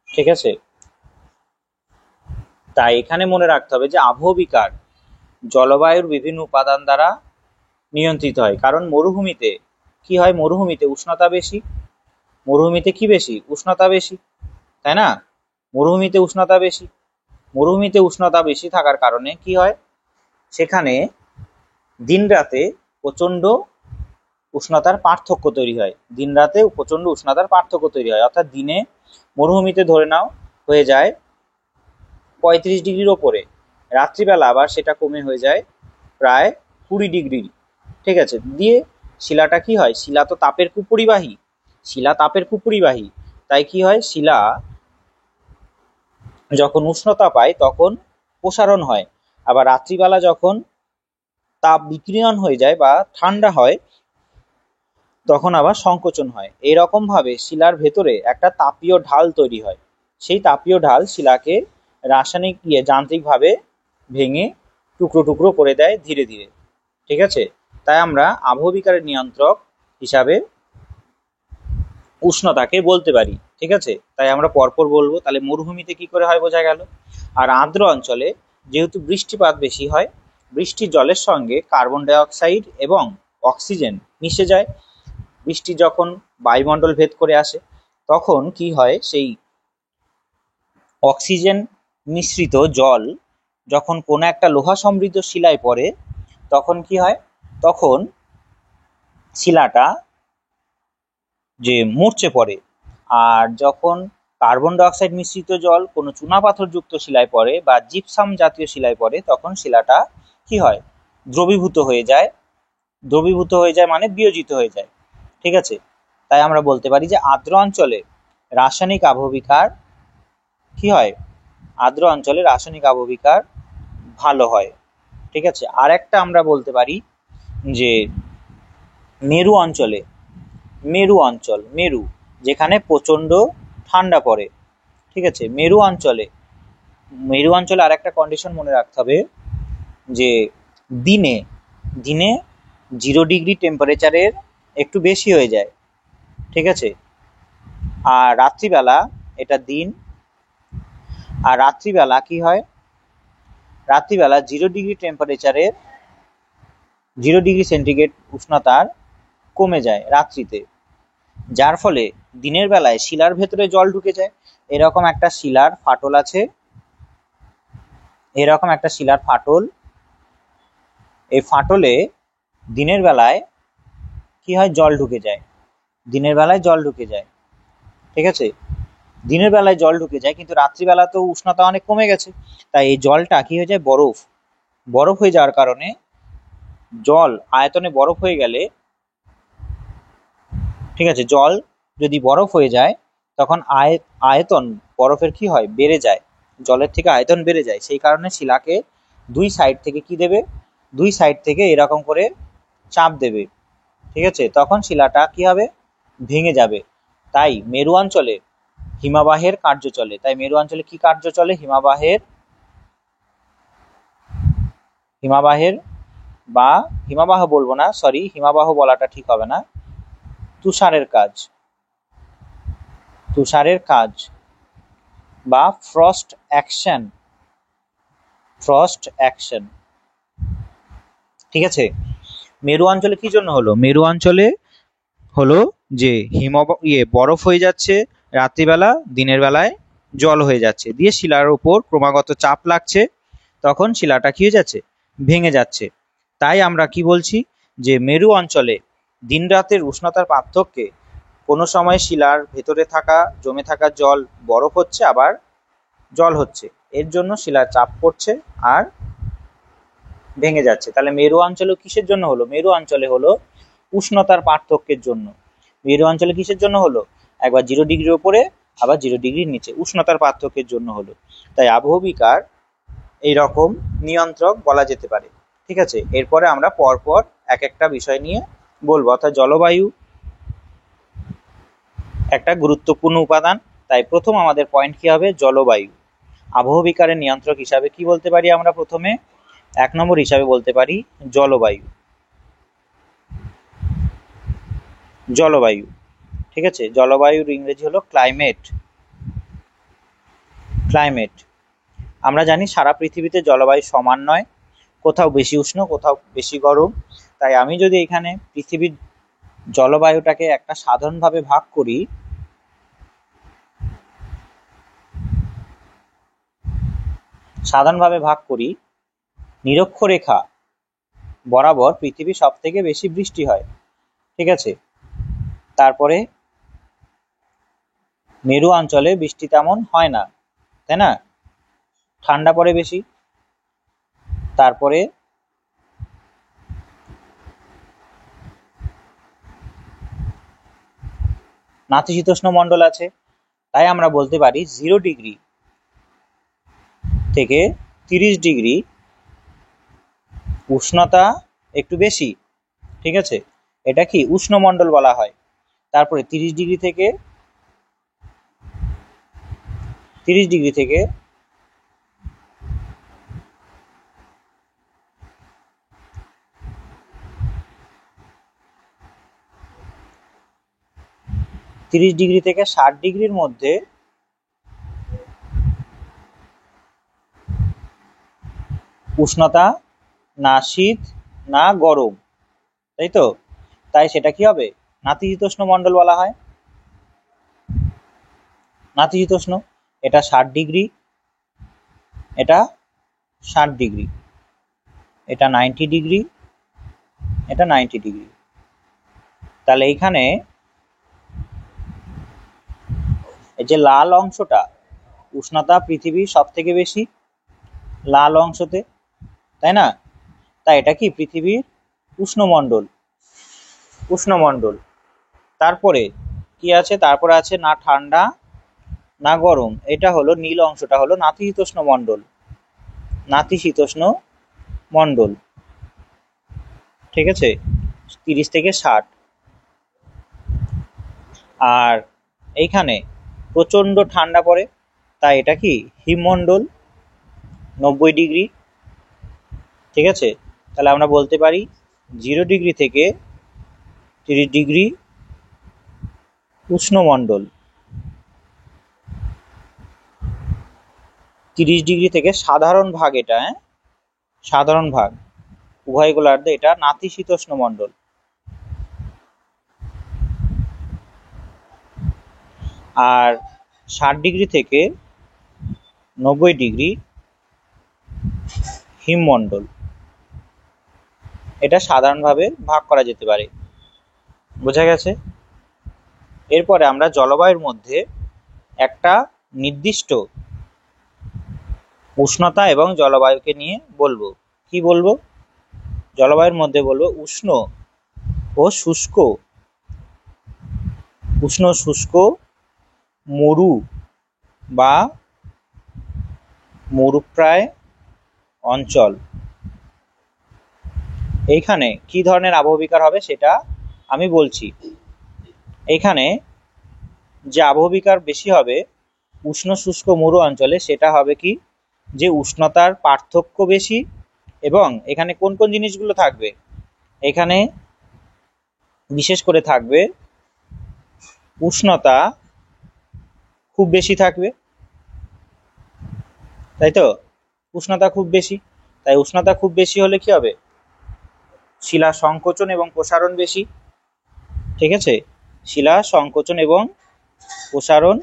ঠিক আছে, তাই এখানে মনে রাখতে হবে যে আবহবিকার জলবায়ুর বিভিন্ন উপাদান দ্বারা নিয়ন্ত্রিত হয়। কারণ মরুভূমিতে কি হয়, মরুভূমিতে উষ্ণতা বেশি, মরুভূমিতে কি বেশি, উষ্ণতা বেশি, তাই না, মরুভূমিতে উষ্ণতা বেশি, মরুভূমিতে উষ্ণতা বেশি থাকার কারণে কি হয়, সেখানে দিন রাতে প্রচন্ড উষ্ণতার পার্থক্য তৈরি হয়, দিন রাতে প্রচন্ড উষ্ণতার পার্থক্য তৈরি হয়। অর্থাৎ দিনে মরুভূমিতে ধরে নাও হয়ে যায় 35 ডিগ্রির ওপরে, রাত্রিবেলা আবার সেটা কমে হয়ে যায় প্রায় 20 ডিগ্রি। ঠিক আছে, দিয়ে শিলাটা কি হয়, শিলা তো তাপের কুপরিবাহী, শিলা তাপের কুপরিবাহী, তাই কি হয়, শিলা যখন উষ্ণতা পায় তখন প্রসারণ হয়, আবার রাত্রিবেলা যখন তাপ বিকিরণ হয়ে যায় বা ঠান্ডা হয় তখন আবার সংকোচন হয়। এইরকম ভাবে শিলার ভেতরে একটা তাপীয় ঢাল তৈরি হয়, সেই তাপীয় ঢাল শিলাকে রাসায়নিক যান্ত্রিকভাবে ভেঙে টুকরো টুকরো করে দেয় ধীরে ধীরে। ঠিক আছে, তাই আমরা আবহবিকারের নিয়ন্ত্রক হিসাবে উষ্ণতাকে বলতে পারি। ঠিক আছে, তাই আমরা পরপর বলবো। তাহলে মরুভূমিতে কি করে হয় বোঝা গেল। আর আর্দ্র অঞ্চলে যেহেতু বৃষ্টিপাত বেশি হয়, বৃষ্টির জলের সঙ্গে কার্বন ডাই অক্সাইড এবং অক্সিজেন মিশে যায়, বৃষ্টি যখন বায়ুমণ্ডল ভেদ করে আসে তখন কি হয়, সেই অক্সিজেন মিশ্রিত জল যখন কোনো একটা লোহা সমৃদ্ধ শিলায় পড়ে তখন কি হয়, তখন শিলাটা যে মরচে পড়ে। আর যখন কার্বন ডাই অক্সাইড মিশ্রিত জল কোনো চুনাপাথরযুক্ত শিলায় পড়ে বা জিপসাম জাতীয় শিলায় পড়ে তখন শিলাটা কি হয়, দ্রবীভূত হয়ে যায়, দ্রবীভূত হয়ে যায় মানে বিয়োজিত হয়ে যায়। ঠিক আছে, তাই আমরা বলতে পারি যে আর্দ্র অঞ্চলে রাসায়নিক আবহবিকার কি হয়, আর্দ্র অঞ্চলে রাসায়নিক আবহবিকার ভালো হয়। ঠিক আছে, আর একটা আমরা বলতে পারি যে মেরু অঞ্চলে, মেরু অঞ্চল, মেরু যেখানে প্রচন্ড ঠান্ডা পড়ে, ঠিক আছে। মেরু অঞ্চলে আর একটা কন্ডিশন মনে রাখতে হবে যে দিনে দিনে 0 ডিগ্রি টেম্পারেচারের একটু বেশি হয়ে যায়, ঠিক আছে। আর রাত্রিবেলা, এটা দিন, আর রাত্রিবেলা কি হয়, রাত্রিবেলা 0 ডিগ্রি টেম্পারেচারের 0 ডিগ্রি সেন্টিগ্রেড উষ্ণতার কমে যায় রাত্রিতে, যার ফলে দিনের বেলায় শিলার ভেতরে জল ঢুকে যায়। এরকম একটা শিলার ফাটল আছে, এরকম একটা শিলার ফাটল, এই ফাটলে দিনের বেলায় কি হয়, জল ঢুকে যায়, দিনের বেলায় জল ঢুকে যায়, ঠিক আছে। দিনের বেলায় জল ঢুকে যায়, কিন্তু রাত্রিবেলা তো উষ্ণতা অনেক কমে গেছে, তাই এই জলটা কি হয়ে যায়, বরফ, বরফ হয়ে যাওয়ার কারণে, জল আয়তনে বরফ হয়ে গেলে, ঠিক আছে, জল যদি বরফ হয়ে যায় তখন আয়তন বরফের কি হয়, বেড়ে যায়, জলের থেকে আয়তন বেড়ে যায়। সেই কারণে শিলাকে দুই সাইড থেকে কি দেবে, দুই সাইড থেকে এরকম করে চাপ দেবে, ঠিক আছে, তখন শিলাটা কি হবে, ভেঙে যাবে। তাই মেরু অঞ্চলে হিমবাহের কার্য চলে। তাই মেরু অঞ্চলে কি কার্য চলে, হিমাবাহের বা হিমাবাহ বলবো না, সরি, হিমাবাহ বলাটা ঠিক হবে না, তুষারের কাজ বা ফ্রস্ট অ্যাকশন, ঠিক আছে। মেরু অঞ্চলে কি জন্য হলো, মেরু অঞ্চলে হলো যে বরফ হয়ে যাচ্ছে রাত্রিবেলা, দিনের বেলায় জল হয়ে যাচ্ছে, দিয়ে শিলার উপর ক্রমাগত চাপ লাগছে, তখন শিলাটা কি হয়ে যাচ্ছে, ভেঙে যাচ্ছে। তাই আমরা কি বলছি, যে মেরু অঞ্চলে দিন রাতের উষ্ণতার পার্থক্যে কোনো সময় শিলার ভেতরে জমে থাকা জল বরফ হচ্ছে, আবার জল হচ্ছে, এর জন্য শিলার চাপ পড়ছে আর ভেঙে যাচ্ছে। তাহলে মেরু অঞ্চলে কিসের জন্য হলো, মেরু অঞ্চলে হলো উষ্ণতার পার্থক্যের জন্য। মেরু অঞ্চলে কিসের জন্য হলো, একবার 0 ডিগ্রির উপরে, আবার 0 ডিগ্রির নিচে, উষ্ণতার পার্থক্যের জন্য হলো। তাই আবহবিকার এইরকম নিয়ন্ত্রক বলা যেতে পারে, ঠিক আছে। এরপরে আমরা পরপর এক একটা বিষয় নিয়ে বলবো, অর্থাৎ জলবায়ু একটা গুরুত্বপূর্ণ উপাদান। তাই প্রথম আমাদের পয়েন্ট কি হবে, জলবায়ু। আবহবিকারের নিয়ন্ত্রক হিসাবে কি বলতে পারি আমরা, প্রথমে 1 নম্বর হিসাবে বলতে পারি জলবায়ু, জলবায়ু, ঠিক আছে। জলবায়ুর ইংরেজি হলো ক্লাইমেট। আমরা জানি সারা পৃথিবীতে জলবায়ু সমান নয়, কোথাও বেশি উষ্ণ, কোথাও বেশি গরম। তাই আমি যদি এখানে পৃথিবীর জলবায়ুটাকে একটা সাধারণভাবে ভাগ করি, নিরক্ষরেখা বরাবর পৃথিবী সব থেকে বেশি বৃষ্টি হয়, ঠিক আছে। তারপরে মেরু অঞ্চলে বৃষ্টি তেমন হয় না, তাই না, ঠান্ডা পড়ে বেশি। তারপরে নাতিশীতোষ্ণ মণ্ডল আছে, তাই আমরা বলতে পারি 0 ডিগ্রি থেকে 30 ডিগ্রি উষ্ণতা একটু বেশি, ঠিক আছে, এটা কি উষ্ণমণ্ডল বলা হয়। তারপরে 30 ডিগ্রি থেকে 60 ডিগ্রির মধ্যে উষ্ণতা, না শীত না গরম, তাই তো। তাই সেটা কি হবে, নাতিশীতোষ্ণ মণ্ডল বলা হয়। নাতিশীতোষ্ণ, এটা 60 ডিগ্রি, এটা 60 ডিগ্রি, এটা 90 ডিগ্রি, এটা 90 ডিগ্রি। তাহলে এইখানে এই যে লাল অংশটা, উষ্ণতা পৃথিবীর সব থেকে বেশি লাল অংশতে, তাই না। তাই এটা কি পৃথিবীর উষ্ণমণ্ডল। তারপরে কি আছে, তারপরে আছে না ঠান্ডা না গরম, এটা হলো নীল অংশটা হলো নাতিশীতোষ্ণ মণ্ডল, ঠিক আছে, 30 থেকে 60। আর এইখানে প্রচণ্ড ঠান্ডা পড়ে, তাই এটা কি হিমমণ্ডল 90°। ঠিক আছে, তাহলে আমরা বলতে পারি 0° থেকে 30° উষ্ণমণ্ডল। 30° থেকে সাধারণ ভাগ, এটা সাধারণ ভাগ উভয় গোলার্ধে এটা নাতিশীতোষ্ণ মণ্ডল। আর 60° থেকে 90° হিমমণ্ডল, এটা সাধারণভাবে ভাগ করা যেতে পারে। বোঝা গেছে? এরপরে আমরা জলবায়ুর মধ্যে একটা নির্দিষ্ট উষ্ণতা এবং জলবায়ুকে নিয়ে বলবো। কি বলবো? জলবায়ুর মধ্যে বলবো উষ্ণ ও শুষ্ক, উষ্ণ শুষ্ক মরু বা মরুপ্রায় অঞ্চল। এইখানে কি ধরনের আবহবিকার হবে সেটা আমি বলছি। এইখানে যে আবহবিকার বেশি হবে উষ্ণ শুষ্ক মরু অঞ্চলে, সেটা হবে কি, যে উষ্ণতার পার্থক্য বেশি, এবং এখানে কোন কোন জিনিসগুলো থাকবে, এখানে বিশেষ করে থাকবে উষ্ণতা খুব বেশি থাকবে, তাই তো? উষ্ণতা খুব বেশি, তাই উষ্ণতা খুব বেশি হলে কি হবে, শিলা সংকোচন এবং প্রসারণ বেশি। ঠিক আছে, শিলা সংকোচন এবং প্রসারণ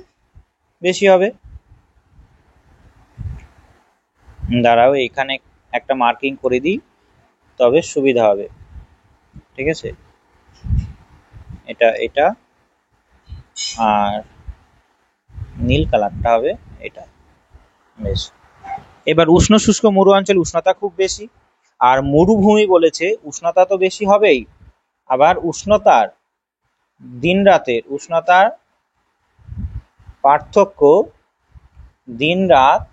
বেশি হবে। দাঁড়াও, এখানে একটা মার্কিং করে দিই, তবে সুবিধা হবে। ঠিক আছে, এটা এটা আর নীল কালারটা হবে এটা। বেশ, এবার উষ্ণ শুষ্ক মরু অঞ্চলে উষ্ণতা খুব বেশি, আর মরুভূমি বলেছে উষ্ণতা তো বেশি হবেই, আবার উষ্ণতার দিন রাতের উষ্ণতার পার্থক্য দিন রাত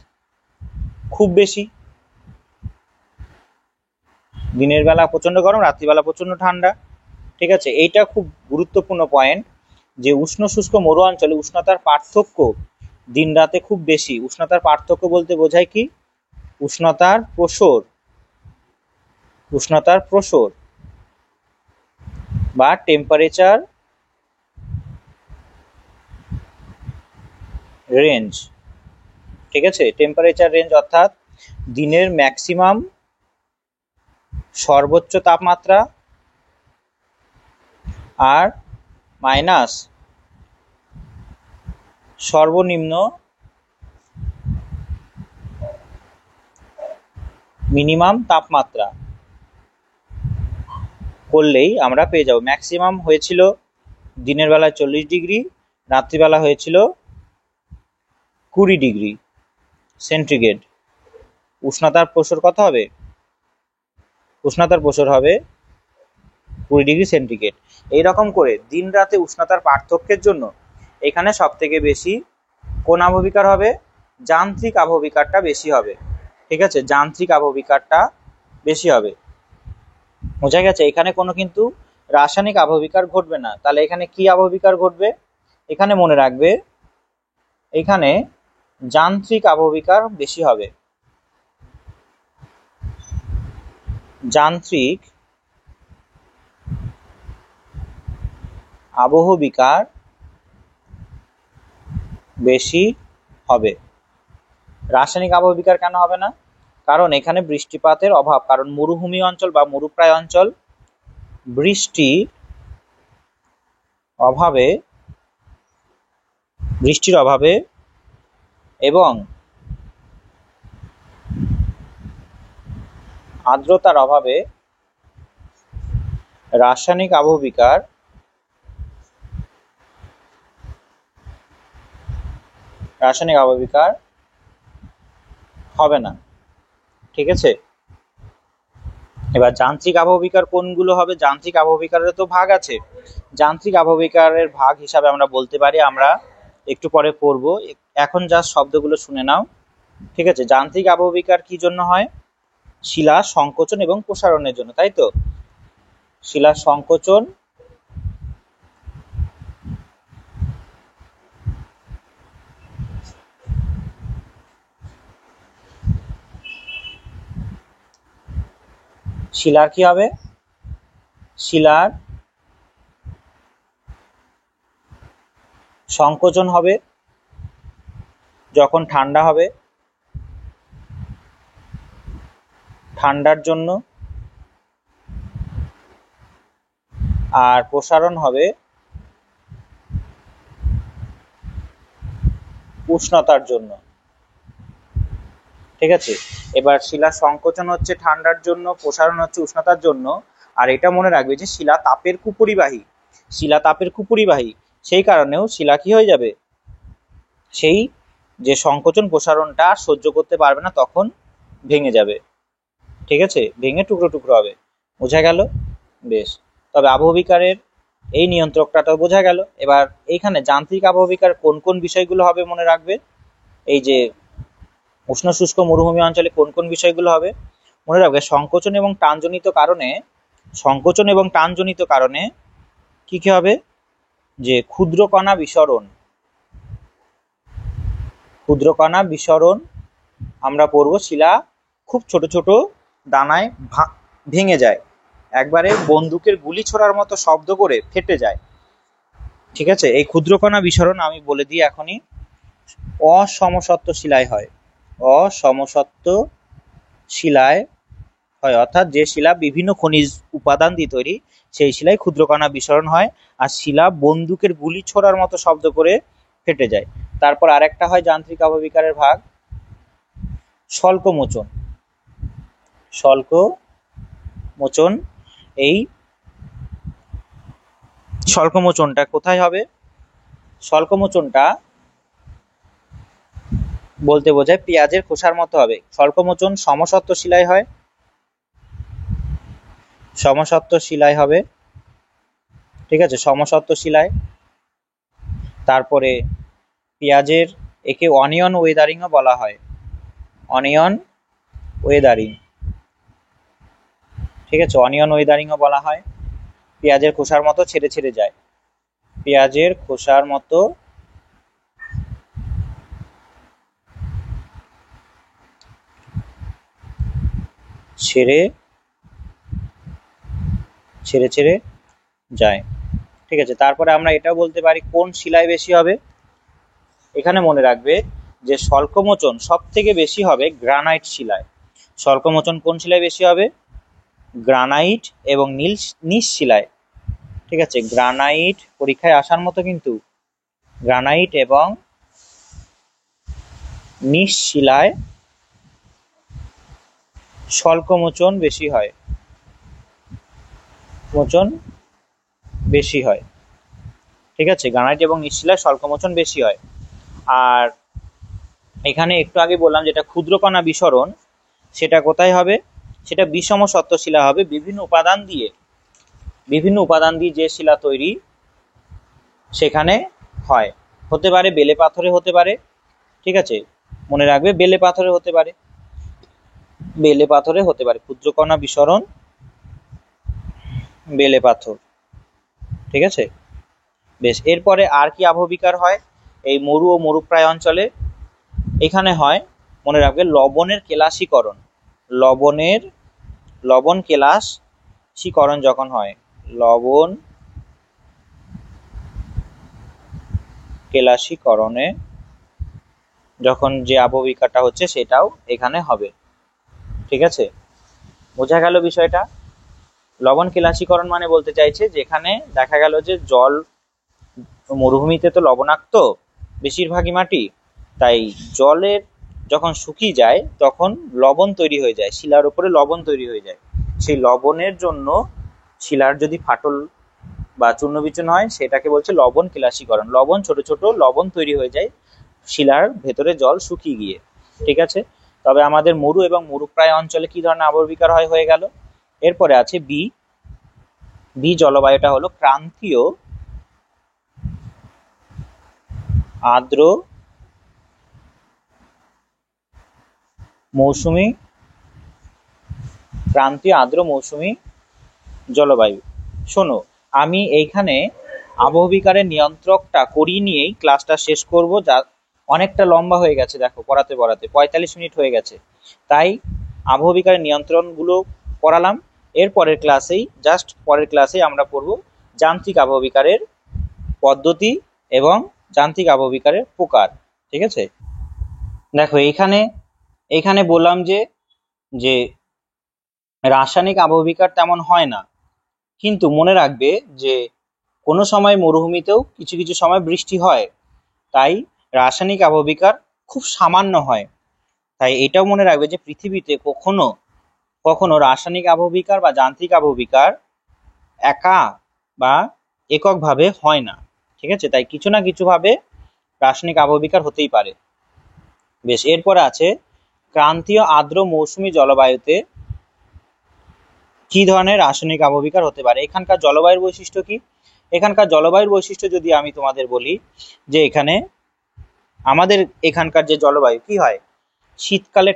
খুব বেশি। দিনের বেলা প্রচন্ড গরম, রাত্রিবেলা প্রচন্ড ঠান্ডা। ঠিক আছে, এইটা খুব গুরুত্বপূর্ণ পয়েন্ট, যে উষ্ণ শুষ্ক মরু অঞ্চলে উষ্ণতার পার্থক্য দিন রাতে খুব বেশি। উষ্ণতার পার্থক্য বলতে বোঝায় কি, উষ্ণতার প্রসর, উষ্ণতার প্রসর বা টেম্পারেচার রেঞ্জ। ঠিক আছে, টেম্পারেচার রেঞ্জ অর্থাৎ দিনের ম্যাক্সিমাম সর্বোচ্চ তাপমাত্রা আর মাইনাস সর্বনিম্ন মিনিমাম তাপমাত্রা করলেই আমরা পেয়ে যাব। ম্যাক্সিমাম হয়েছিল দিনের বেলা 40°, রাত্রিবেলা হয়েছিল 20° সেন্টিগ্রেড। উষ্ণতার প্রসর কত হবে? উষ্ণতার প্রসর হবে 20° সেন্টিগ্রেড। এইরকম করে দিন রাতে উষ্ণতার পার্থক্যের জন্য এখানে সব থেকে বেশি কোন আবহবিকার হবে? যান্ত্রিক আবহবিকারটা বেশি হবে। ঠিক আছে, যান্ত্রিক আবহবিকারটা বেশি হবে। বোঝা গেছে? এখানে কোনো কিন্তু রাসায়নিক আবহবিকার ঘটবে না। তাহলে এখানে কি আবহবিকার ঘটবে? এখানে মনে রাখবে, এখানে যান্ত্রিক আবহবিকার বেশি হবে। যান্ত্রিক আবহবিকার বেশি হবে। রাসায়নিক আবহবিকার কেন হবে না? কারণ এখানে বৃষ্টিপাতের অভাব, কারণ মরুভূমি অঞ্চল বা মরুপ্রায় অঞ্চল, বৃষ্টির অভাবে এবং আর্দ্রতার অভাবে রাসায়নিক আবহবিকার হবে না। ঠিক আছে, এবার যান্ত্রিক আবহবিকার কোনগুলো হবে? যান্ত্রিক আবহবিকারের তো ভাগ আছে। যান্ত্রিক আবহবিকারের ভাগ হিসাবে আমরা বলতে পারি, আমরা একটু পরে পড়ব, এখন যা শব্দগুলো শুনে নাও। ঠিক আছে, যান্ত্রিক আবহবিকার কি জন্য হয়? শিলা সংকোচন এবং প্রসারণের জন্য, তাই তো? শিলা সংকোচন শিলার কি হবে? শিলার সংকোচন হবে যখন ঠান্ডা হবে, ঠান্ডার জন্য, আর প্রসারণ হবে উষ্ণতার জন্য। ঠিক আছে, এবার শিলা সংকোচন হচ্ছে ঠান্ডার জন্য, প্রসারণ হচ্ছে উষ্ণতার জন্য। আর এটা মনে রাখবে যে শিলা তাপের কুপরিবাহী, শিলা তাপের কুপরিবাহী, সেই কারণেও শিলা কি হয়ে যাবে, সেই যে সংকোচন প্রসারণটা সহ্য করতে পারবে না, তখন ভেঙে যাবে। ঠিক আছে, ভেঙে টুকরো টুকরো হবে। বোঝা গেল? বেশ, তবে আবহবিকারের এই নিয়ন্ত্রকটা তো বোঝা গেল। এবার এইখানে যান্ত্রিক আবহবিকার কোন কোন বিষয়গুলো হবে মনে রাখবে। এই যে উষ্ণ শুষ্ক মরুভূমি অঞ্চলে কোন কোন বিষয়গুলো হবে মনে রাখবে। সংকোচন এবং টানজনিত কারণে, সংকোচন এবং টানজনিত কারণে কি কি হবে, যে ক্ষুদ্র কণা বিসরণ, ক্ষুদ্র কণা বিসরণ আমরা পড়বো। শিলা খুব ছোট ছোট দানায় ভেঙে যায়, একবারে বন্দুকের গুলি ছোড়ার মতো শব্দ করে ফেটে যায়। ঠিক আছে, এই ক্ষুদ্র কণা বিসরণ আমি বলে দিই এখনই, অসমসত্ব শিলায় হয়। অসমসত্ব শিলায় হয়, অর্থাৎ যে শিলা বিভিন্ন খনিজ উপাদান দিয়ে তৈরি, সেই শিলায় ক্ষুদ্র কণা বিসরণ হয়। আর শিলা বন্দুকের গুলি ছোড়ার মতো শব্দ করে ফেটে যায়। তারপর আরেকটা হয় যান্ত্রিক আবহবিকারের ভাগ, স্বল্পমোচন। স্বল্পমোচন, এই স্বল্পমোচনটা কোথায় হবে? স্বল্পমোচনটা বলতে বোঝায় পেঁয়াজের খোসার মতো হবে। স্বল্পমোচন সমসত্ব শিলায় হয়, সমসত্ব শিলায় হবে। ঠিক আছে, সমসত্ব শিলায়। তারপরে পেঁয়াজের, একে অনিয়ন ওয়েদারিংও বলা হয়, অনিয়ন ওয়েদারিং। ঠিক আছে, অনিয়ন ওয়েদারিংও বলা হয়। পেঁয়াজের খোসার মতো ছেড়ে ছেড়ে যায়, পেঁয়াজের খোসার মতো ছেড়ে ছেড়ে ছেড়ে যায়। ঠিক আছে, তারপরে আমরা এটাও বলতে পারি কোন শিলায় বেশি হবে। এখানে মনে রাখবে যে স্বল্পমোচন সব থেকে বেশি হবে গ্রানাইট শিলায়। স্বল্পমোচন কোন শিলায় বেশি হবে? গ্রানাইট এবং নিস শিলায়। ঠিক আছে, গ্রানাইট পরীক্ষায় আসার মতো, কিন্তু গ্রানাইট এবং নিস শিলায় স্বল্পমোচন বেশি হয়, মোচন বেশি হয়। ঠিক আছে, গ্রানাইট এবং নিস শিলায় স্বল্পমোচন বেশি হয়। আর এখানে একটু আগে বললাম যেটা ক্ষুদ্র কণা বিসরণ, সেটা কোথায় হবে? সেটা বিষম সত্ত্ব শিলা হবে। বিভিন্ন উপাদান দিয়ে যে শিলা তৈরি, সেখানে হয়। হতে পারে বেলে পাথরে হতে পারে। ঠিক আছে, মনে রাখবে বেলে পাথরে হতে পারে, বেলে পাথরে হতে পারে ক্ষুদ্র কণা বিসরণ, বেলে পাথর। ঠিক আছে, বেশ। এরপরে আর কি আবহবিকার হয় এই মরু ও মরুপ্রায় অঞ্চলে? এখানে হয় মনে রাখবে লবণের কেলাসীকরণ। লবণ কেলাসীকরণ যখন হয়, লবণ কেলাসীকরণে যখন যে আবহবিকারটা হচ্ছে, সেটাও এখানে হবে। ঠিক আছে, বোঝা গেল বিষয়টা? লবণ কেলাসীকরণ মানে বলতে চাইছে যেখানে দেখা গেল যে জল, মরুভূমিতে তো লবণাক্ত বেশিরভাগই মাটি, তাই জলের যখন শুকিয়ে যায় তখন লবণ তৈরি হয়ে যায়, শিলার উপরে লবণ তৈরি হয়ে যায়। সেই লবণের জন্য শিলার যদি ফাটল বা চূর্ণ বিচূর্ণ হয়, সেটাকে বলছে লবণ কেলাসীকরণ। লবণ, ছোট ছোট লবণ তৈরি হয়ে যায় শিলার ভেতরে জল শুকিয়ে গিয়ে। ঠিক আছে, তবে আমাদের মরু এবং মরুপ্রায় অঞ্চলে কি ধরনের আবহবিকার হয় হয়ে গেল। এরপরে আছে বি জলবায়ুটা হলো ক্রান্তীয় আর্দ্র মৌসুমী, ক্রান্তীয় আর্দ্র মৌসুমী জলবায়ু। শোনো, আমি এইখানে আবহবিকারের নিয়ন্ত্রকটা করিয়ে নিয়েই ক্লাসটা শেষ করব, যা অনেকটা লম্বা হয়ে গেছে। দেখো, পড়াতে 45 মিনিট হয়ে গেছে, তাই আবহবিকারের নিয়ন্ত্রণগুলো পড়ালাম। এর পরের ক্লাসেই আমরা পড়ব যান্ত্রিক আবহবিকারের পদ্ধতি এবং যান্ত্রিক আবহবিকারের প্রকার। ঠিক আছে, দেখো এখানে বললাম যে যে রাসায়নিক আবহবিকার তেমন হয় না, কিন্তু মনে রাখবে যে কোনো সময় মরুভূমিতেও কিছু কিছু সময় বৃষ্টি হয়, তাই রাসায়নিক আবহবিকার খুব সামান্য হয়। তাই এটাও মনে রাখবে যে পৃথিবীতে কখনো কখনো রাসায়নিক আবহবিকার বা যান্ত্রিক আবহবিকার একা বা এককভাবে হয় না। ঠিক আছে, তাই কিছু না কিছু ভাবে রাসায়নিক আবহবিকার হতেই পারে। বেশ, এরপরে আছে ক্রান্তীয় আর্দ্র মৌসুমী জলবায়ুতে কি ধরনের রাসায়নিক আবহবিকার হতে পারে। এখানকার জলবায়ুর বৈশিষ্ট্য কি? এখানকার জলবায়ুর বৈশিষ্ট্য যদি আমি তোমাদের বলি যে আমাদের এখানকার যে জলবায়ু কি হয়, শীতকালে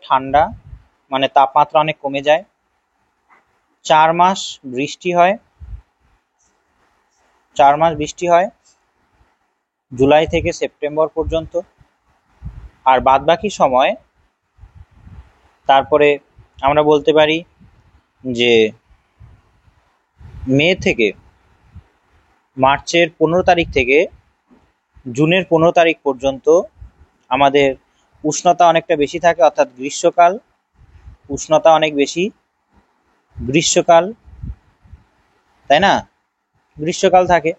ঠান্ডা মানে তাপমাত্রা অনেক কমে যায়। 4 মাস বৃষ্টি হয় জুলাই থেকে সেপ্টেম্বর পর্যন্ত। আর বাদবাকি সময় তারপরে আমরা বলতে পারি যে মার্চের 15 তারিখ থেকে জুনের 15 তারিখ পর্যন্ত আমাদের উষ্ণতা অনেকটা বেশি থাকে, অর্থাৎ উষ্ণতা অনেক বেশি গ্রীষ্মকাল, তাই না? গ্রীষ্মকাল থাকে।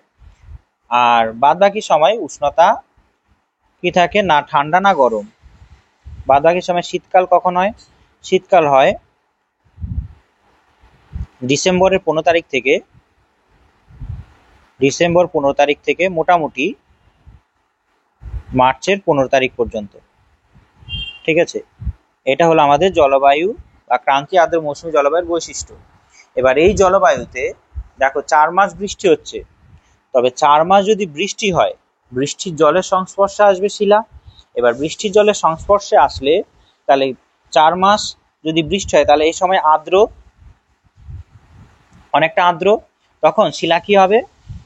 আর বাদবাকি সময় উষ্ণতা কি থাকে, না ঠান্ডা না গরম। বাদবাকি সময় শীতকাল কখন হয়? শীতকাল হয় ডিসেম্বর 15 তারিখ থেকে মোটামুটি মার্চের 15 তারিখ পর্যন্ত। ঠিক আছে, এটা হলো আমাদের জলবায়ু বা ক্রান্তীয় আর্দ্র মৌসুমী জলবায়ুর বৈশিষ্ট্য। এবার এই জলবায়ুতে দেখো 4 মাস বৃষ্টি হচ্ছে, তবে 4 মাস যদি বৃষ্টি হয়, বৃষ্টির জলের সংস্পর্শে আসবে শিলা। এবার বৃষ্টির জলের সংস্পর্শে আসলে তাহলে 4 মাস যদি বৃষ্টি হয় তাহলে এই সময় অনেকটা আর্দ্র, তখন শিলা কি হবে?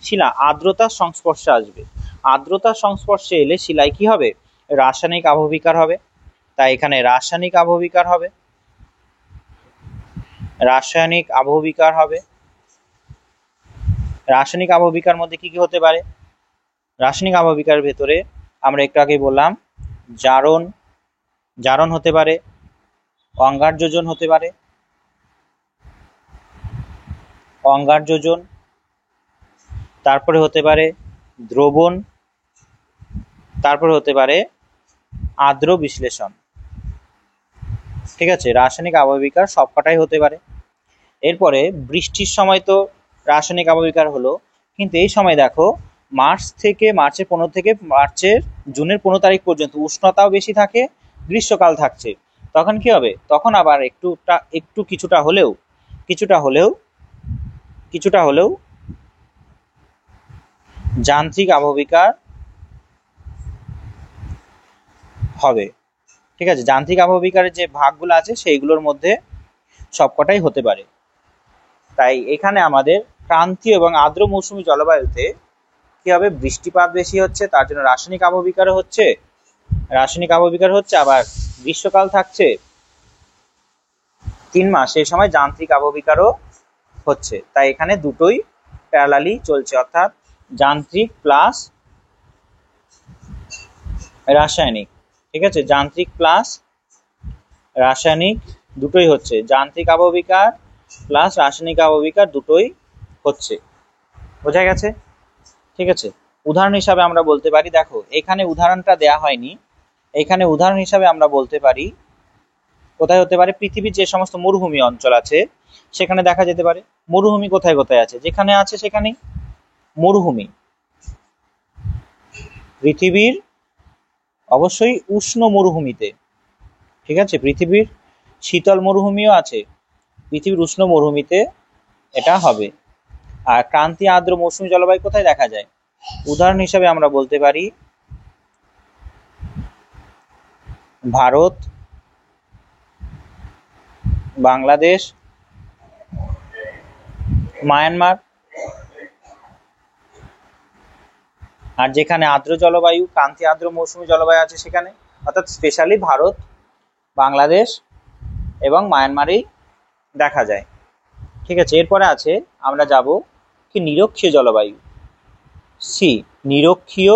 শিলা আর্দ্রতার সংস্পর্শে আসবে। আর্দ্রতার সংস্পর্শে এলে শিলায় কি হবে? রাসায়নিক আবহবিকার হবে। তাই এখানে রাসায়নিক আবহবিকার হবে। রাসায়নিক আবহবিকার মধ্যে কি কি হতে পারে? রাসায়নিক আবহবিকার ভেতরে আমরা একটু আগে বললাম জারণ হতে পারে, অঙ্গার যোজন হতে পারে, তারপরে হতে পারে দ্রবণ, তারপরে হতে পারে আর্দ্র বিশ্লেষণ। ঠিক আছে, রাসায়নিক আবহবিকার সবকটাই হতে পারে। এরপরে বৃষ্টির সময় তো রাসায়নিক আবহবিকার হলো, কিন্তু এই সময় দেখো মার্চের 15 থেকে জুনের 15 তারিখ পর্যন্ত উষ্ণতাও বেশি থাকে, গ্রীষ্মকাল থাকছে। তখন কি হবে? তখন আবার কিছুটা হলেও যান্ত্রিক আবহবিকার হবে। ঠিক আছে, যান্ত্রিক আবহবিকারের যে ভাগগুলো আছে সেইগুলোর মধ্যে সবকটাই হতে পারে। তাই এখানে আমাদের ক্রান্তীয় এবং আর্দ্র মৌসুমী জলবায়ুতে কি হবে? বৃষ্টিপাত বেশি হচ্ছে, তার জন্য রাসায়নিক আবহবিকার হচ্ছে। আবার গ্রীষ্মকাল থাকছে 3 মাস, সেই সময় যান্ত্রিক আবহবিকারও হচ্ছে। তাই এখানে দুটোই প্যারালালি চলছে, অর্থাৎ যান্ত্রিক প্লাস রাসায়নিক। ঠিক আছে, যান্ত্রিক প্লাস রাসায়নিক দুটোই হচ্ছে, যান্ত্রিক আবহবিকার প্লাস রাসায়নিক আবহবিকার দুটোই হচ্ছে। বোঝা গেছে? ঠিক আছে, উদাহরণ হিসাবে আমরা বলতে পারি, দেখো এখানে উদাহরণটা দেয়া হয়নি, এখানে উদাহরণ হিসাবে আমরা বলতে পারি কোথায় হতে পারে? পৃথিবীর যে সমস্ত মরুভূমি অঞ্চল আছে সেখানে দেখা যেতে পারে। মরুভূমি কোথায় কোথায় আছে? যেখানে আছে সেখানেই মরুভূমি। পৃথিবীর অবশ্যই উষ্ণ মরুভূমিতে, ঠিক আছে, পৃথিবীর শীতল মরুভূমিও আছে, পৃথিবীর উষ্ণ মরুভূমিতে এটা হবে। আর ক্রান্তীয় আর্দ্র মৌসুমী জলবায়ু কোথায় দেখা যায়? উদাহরণ হিসাবে আমরা বলতে পারি ভারত, বাংলাদেশ, মায়ানমার। আর যেখানে আর্দ্র জলবায়ু, ক্রান্তীয় আর্দ্র মৌসুমী জলবায়ু আছে সেখানে, অর্থাৎ স্পেশালি ভারত, বাংলাদেশ, এবং মায়ানমারেই দেখা যায়। ঠিক আছে, এরপরে আছে আমরা যাব কি নিরক্ষীয় জলবায়ু। সি নিরক্ষীয়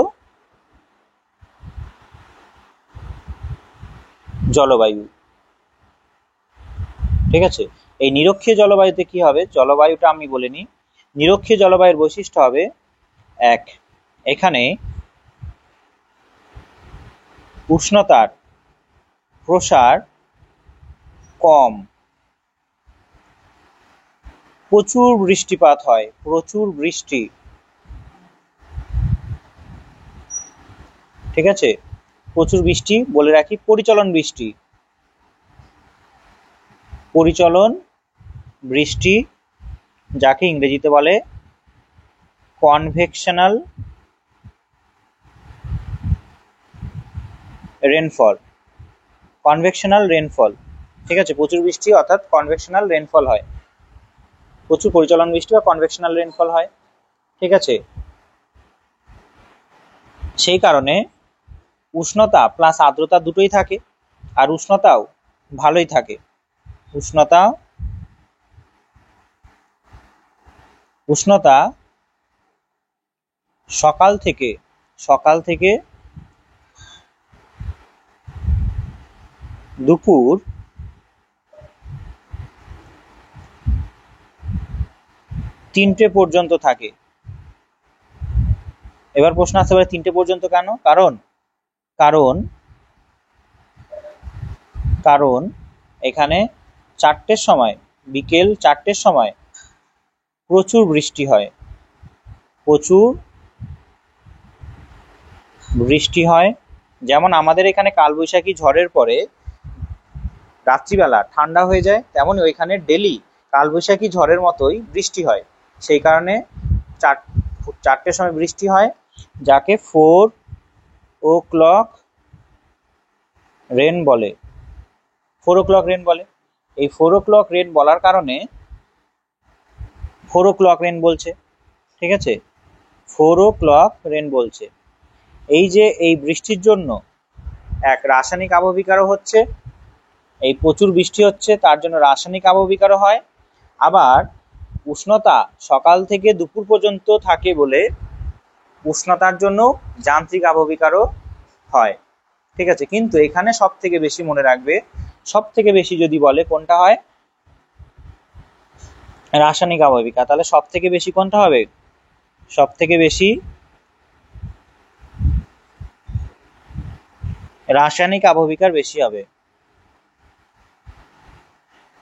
জলবায়ু। ঠিক আছে, এই নিরক্ষীয় জলবায়ুতে কি হবে, জলবায়ুটা আমি বলে নিই। নিরক্ষীয় জলবায়ুর বৈশিষ্ট্য হবে এক, এখানে উষ্ণতার প্রসার কম, প্রচুর বৃষ্টিপাত হয়, প্রচুর বৃষ্টি। ঠিক আছে, প্রচুর বৃষ্টি বলে রাখি, পরিচলন বৃষ্টি, পরিচলন বৃষ্টি যাকে ইংরেজিতে বলে কনভেকশনাল রেনফল, কনভেকশনাল রেনফল। ঠিক আছে, প্রচুর বৃষ্টি অর্থাৎ কনভেকশনাল রেনফল হয়, প্রচুর পরিচলন বৃষ্টি বা কনভেকশনাল রেনফল হয়। ঠিক আছে, সেই কারণে উষ্ণতা প্লাস আর্দ্রতা দুটোই থাকে, আর উষ্ণতাও ভালোই থাকে। উষ্ণতা সকাল থেকে দুপুর 3টে পর্যন্ত থাকে। এবার প্রশ্ন আসতে পারে 3টে পর্যন্ত কেন? কারণ এখানে 4টের সময়, বিকেল 4টের সময় প্রচুর বৃষ্টি হয়, যেমন আমাদের এখানে কালবৈশাখী ঝড়ের পরে রাত্রিবেলা ঠান্ডা হয়ে যায়, তেমনই ওইখানে ডেলি কালবৈশাখী ঝড়ের মতোই বৃষ্টি হয়। সেই কারণে 4টের সময় বৃষ্টি হয়, যাকে 4 o'clock রেন বলে। এই 4 o'clock রেন বলার কারণে 4 o'clock রেন বলছে। ঠিক আছে, 4 o'clock রেন বলছে। এই যে এই বৃষ্টির জন্য এক রাসায়নিক আবহবিকারও হচ্ছে, এই প্রচুর বৃষ্টি হচ্ছে তার জন্য রাসায়নিক আবহবিকারও হয়, আবার উষ্ণতা সকাল থেকে দুপুর পর্যন্ত থাকে বলে উষ্ণতার জন্য যান্ত্রিক আবহবিকারও হয়। ঠিক আছে, কিন্তু এখানে সব থেকে বেশি মনে রাখবে, সব থেকে বেশি যদি বলে কোনটা হয়, রাসায়নিক আবহবিকার, তাহলে সব থেকে বেশি কোনটা হবে? সব থেকে বেশি রাসায়নিক আবহবিকার বেশি হবে,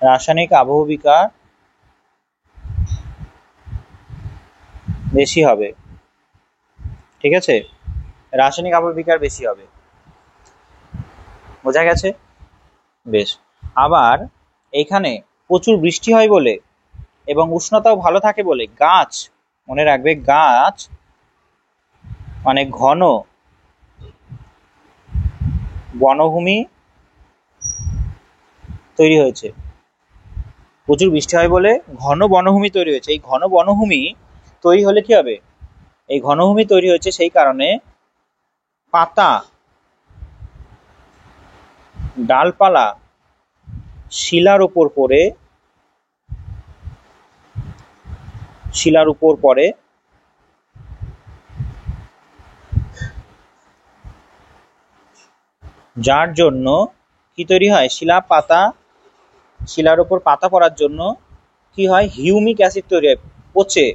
রাসায়নিক আবহবিকার বেশি হবে। ঠিক আছে, রাসায়নিক আবহবিকার বেশি হবে, বোঝা গেছে? বেশ, আবার এইখানে প্রচুর বৃষ্টি হয় বলে এবং উষ্ণতাও ভালো থাকে বলে গাছ, মনে রাখবে গাছ মানে ঘন বনভূমি তৈরি হয়েছে। প্রচুর বৃষ্টি হয় বলে ঘন বনভূমি তৈরি হয়েছে। এই ঘন বনভূমি তৈরি হলে কি হবে? এই ঘনভূমি তৈরি হয়েছে সেই কারণে পাতা, ডালপালা শিলার উপর পড়ে, যার জন্য কি তৈরি হয়? শিলার উপর পাতা পড়ার জন্য কি হয়? হিউমিক অ্যাসিড তৈরি হয়, পচে,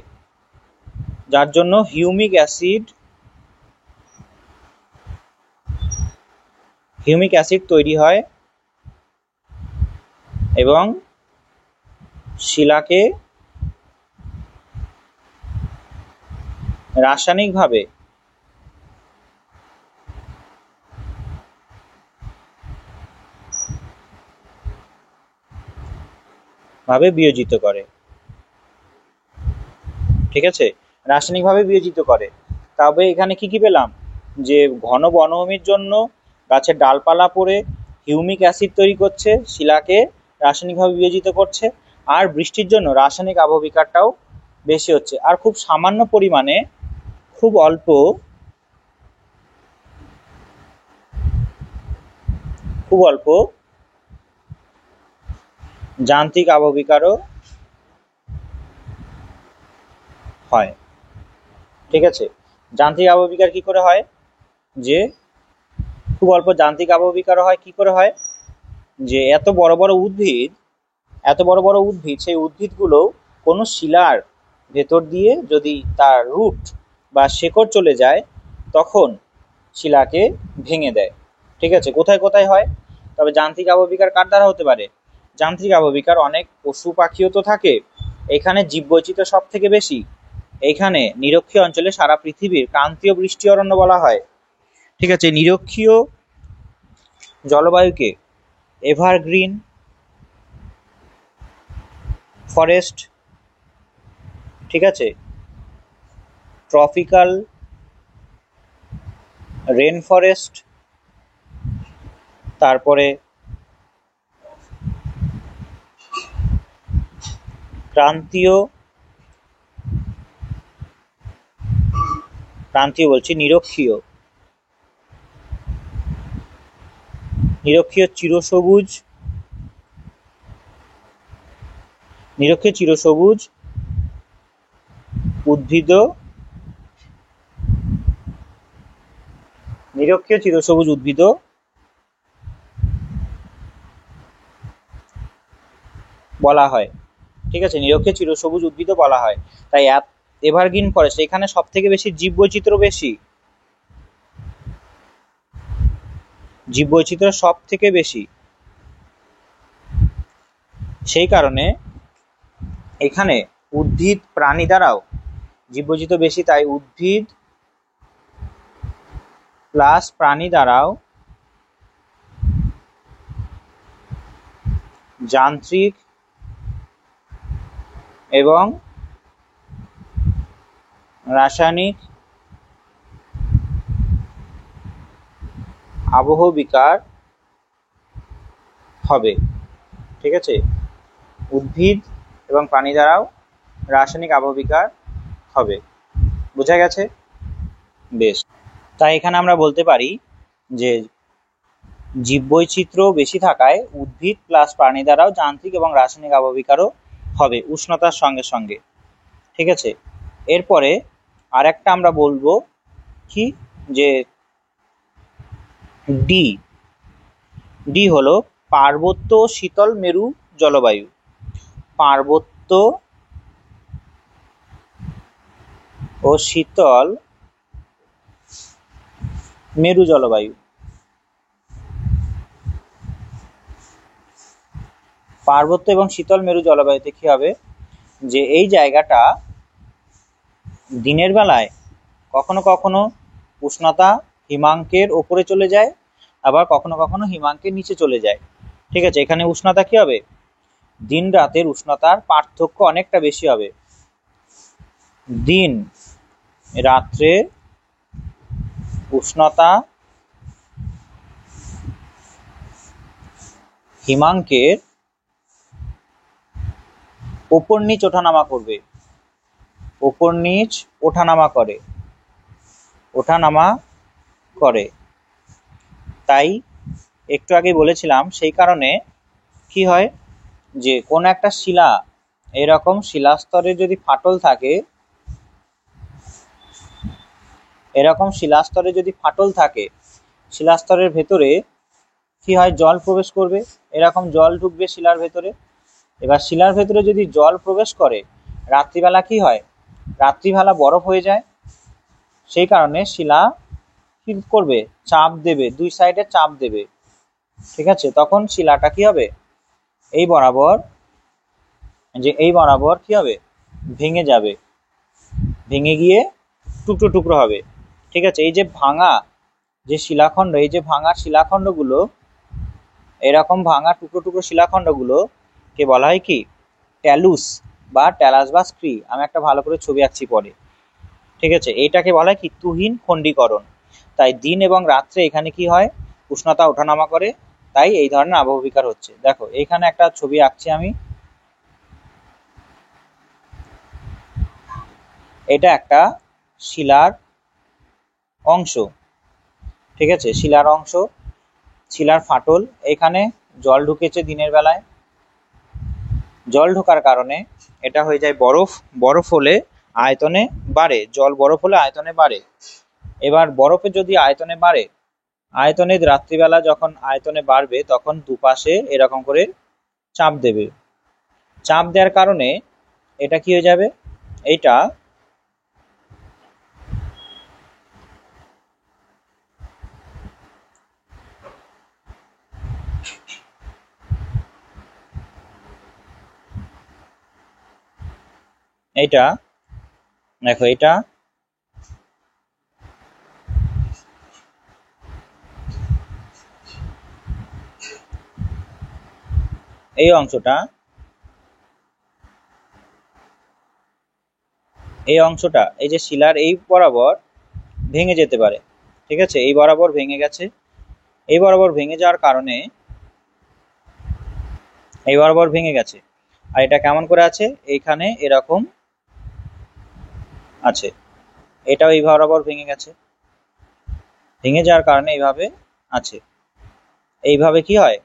যার জন্য হিউমিক অ্যাসিড তৈরি হয় এবং শিলাকে রাসায়নিকভাবে বিয়োজিত করে। ঠিক আছে, রাসায়নিকভাবে বিয়োজিত করে। তবে এখানে কি পেলাম? যে ঘন বনভূমির জন্য গাছের ডালপালা পড়ে হিউমিক অ্যাসিড তৈরি করছে, শিলাকে রাসায়নিকভাবে বিয়োজিত করছে, আর বৃষ্টির জন্য রাসায়নিক আবহবিকারটাও বেশি হচ্ছে। আর খুব সামান্য পরিমাণে, খুব অল্প যান্ত্রিক আবহবিকারও হয়। ঠিক আছে, যান্ত্রিক আবহবিকার কি করে হয়, যে খুব অল্প যান্ত্রিক আবহবিকারও হয়। কি করে হয়, যে এত বড় বড় উদ্ভিদ সেই উদ্ভিদগুলো কোনো শিলার ভেতর দিয়ে যদি তার রুট বা শেকড় চলে যায় তখন শিলাকে ভেঙে দেয়। ঠিক আছে, কোথায় কোথায় হয়, তবে যান্ত্রিক আবহবিকার কার দ্বারা হতে পারে, যান্ত্রিক আবহবিকার অনেক পশু পাখিও তো থাকে, এখানে জীববৈচিত্র্য সব থেকে বেশি। এইখানে নিরক্ষীয় অঞ্চলে সারা পৃথিবীর ক্রান্তীয় বৃষ্টি অরণ্য বলা হয়। ঠিক আছে, নিরক্ষীয় জলবায়ুকে এভারগ্রিন ফরেস্ট, ঠিক আছে, ট্রপিক্যাল রেন ফরেস্ট, তারপরে ক্রান্তীয় বলছি নিরক্ষীয় চিরসবুজ উদ্ভিদ বলা হয়। ঠিক আছে, নিরক্ষীয় চিরসবুজ উদ্ভিদ বলা হয়। তাই এভারগ্রিন ফরেস্ট, এখানে সব থেকে বেশি জীববৈচিত্র্য সব থেকে বেশি। সেই কারণে এখানে উদ্ভিদ প্রাণী দ্বারাও জীববৈচিত্র্য বেশি, তাই উদ্ভিদ প্লাস প্রাণী দ্বারাও যান্ত্রিক এবং রাসায়নিক আবহবিকার হবে। ঠিক আছে, উদ্ভিদ এবং প্রাণী দ্বারাও রাসায়নিক আবহবিকার হবে। বোঝা গেছে? বেশ, তাই এখানে আমরা বলতে পারি যে জীববৈচিত্র্য বেশি থাকায় উদ্ভিদ প্লাস প্রাণী দ্বারাও যান্ত্রিক এবং রাসায়নিক আবহবিকারও হবে উষ্ণতার সঙ্গে সঙ্গে। ঠিক আছে, এরপরে আর একটা আমরা বলবো কি, যে ডি হলো পার্বত্য শীতল মেরু জলবায়ু। পার্বত্য ও শীতল মেরু জলবায়ু। পার্বত্য এবং শীতল মেরু জলবায়ুতে কি হবে, যে এই জায়গাটা দিনের বেলায় কখনো কখনো উষ্ণতা হিমাঙ্কের ওপরে চলে যায়, আবার কখনো কখনো হিমাঙ্কের নিচে চলে যায়। ঠিক আছে, এখানে উষ্ণতা কি হবে, দিন রাতের উষ্ণতার পার্থক্য অনেকটা বেশি হবে। দিন রাত্রে উষ্ণতা হিমাঙ্কের ওপর নিচ ওঠানামা করবে, ওপর নিচ ওঠানামা করে। তাই একটু আগে বলেছিলাম, সেই কারণে কি হয়, যে কোন একটা শিলা, এরকম শিলাস্তরে যদি ফাটল থাকে, শিলাস্তরের ভেতরে কি হয়, জল প্রবেশ করবে, এরকম জল ঢুকবে শিলার ভেতরে। এবার শিলার ভেতরে যদি জল প্রবেশ করে, রাত্রিবেলা কি হয়, রাত্রিবেলা বরফ হয়ে যায়। সেই কারণে শিলা কি করবে, চাপ দেবে, দুই সাইডে চাপ দেবে। ঠিক আছে, তখন শিলাটা কি হবে, এই বরাবর কি হবে, ভেঙে যাবে, ভেঙে গিয়ে টুকরো টুকরো হবে। ঠিক আছে, এই যে ভাঙা যে শিলাখণ্ড, এই যে ভাঙা শিলাখণ্ডগুলো, এরকম ভাঙা টুকরো টুকরো শিলাখণ্ডগুলো কে বলা হয় কি, ট্যালাস বা স্ক্রি। আমি একটা ভালো করে ছবি আঁকছি পরে। ঠিক আছে, এইটাকে বলা হয় কি, তুহিন খণ্ডীকরণ। তাই দিন এবং রাত্রে এখানে কি হয়, উষ্ণতা ওঠানামা করে, তাই এই ধরনের আবহবিকার হচ্ছে। দেখো এখানে একটা ছবি আঁকছি আমি, এটা একটা শিলার অংশ। ঠিক আছে, শিলার ফাটল, এখানে জল ঢুকেছে দিনের বেলায়, জল ঢোকার কারণে এটা হয়ে যায় বরফ, বরফ হলে আয়তনে বাড়ে, জল বরফ হলে আয়তনে বাড়ে। এবার বরফে যদি আয়তনে বাড়ে, আয়তনে রাত্রিবেলা যখন আয়তনে বাড়বে তখন দুপাশে এরকম করে চাপ দেবে, চাপ দেওয়ার কারণে এটা কি হয়ে যাবে, এইটা এইটা দেখো, এটা এই অংশটা, এই অংশটা এই যে শিলার এই বরাবর ভেঙে যেতে পারে, ঠিক আছে, এই বরাবর ভেঙে গেছে, এই বরাবর ভেঙে যাওয়ার কারণে এই বরাবর ভেঙে গেছে। আর এটা কেমন করে আছে, এইখানে এরকম আছে, এটাও এই বরাবর ভেঙে গেছে, ভেঙে যাওয়ার কারণে এইভাবে আছে। এইভাবে কি হয়,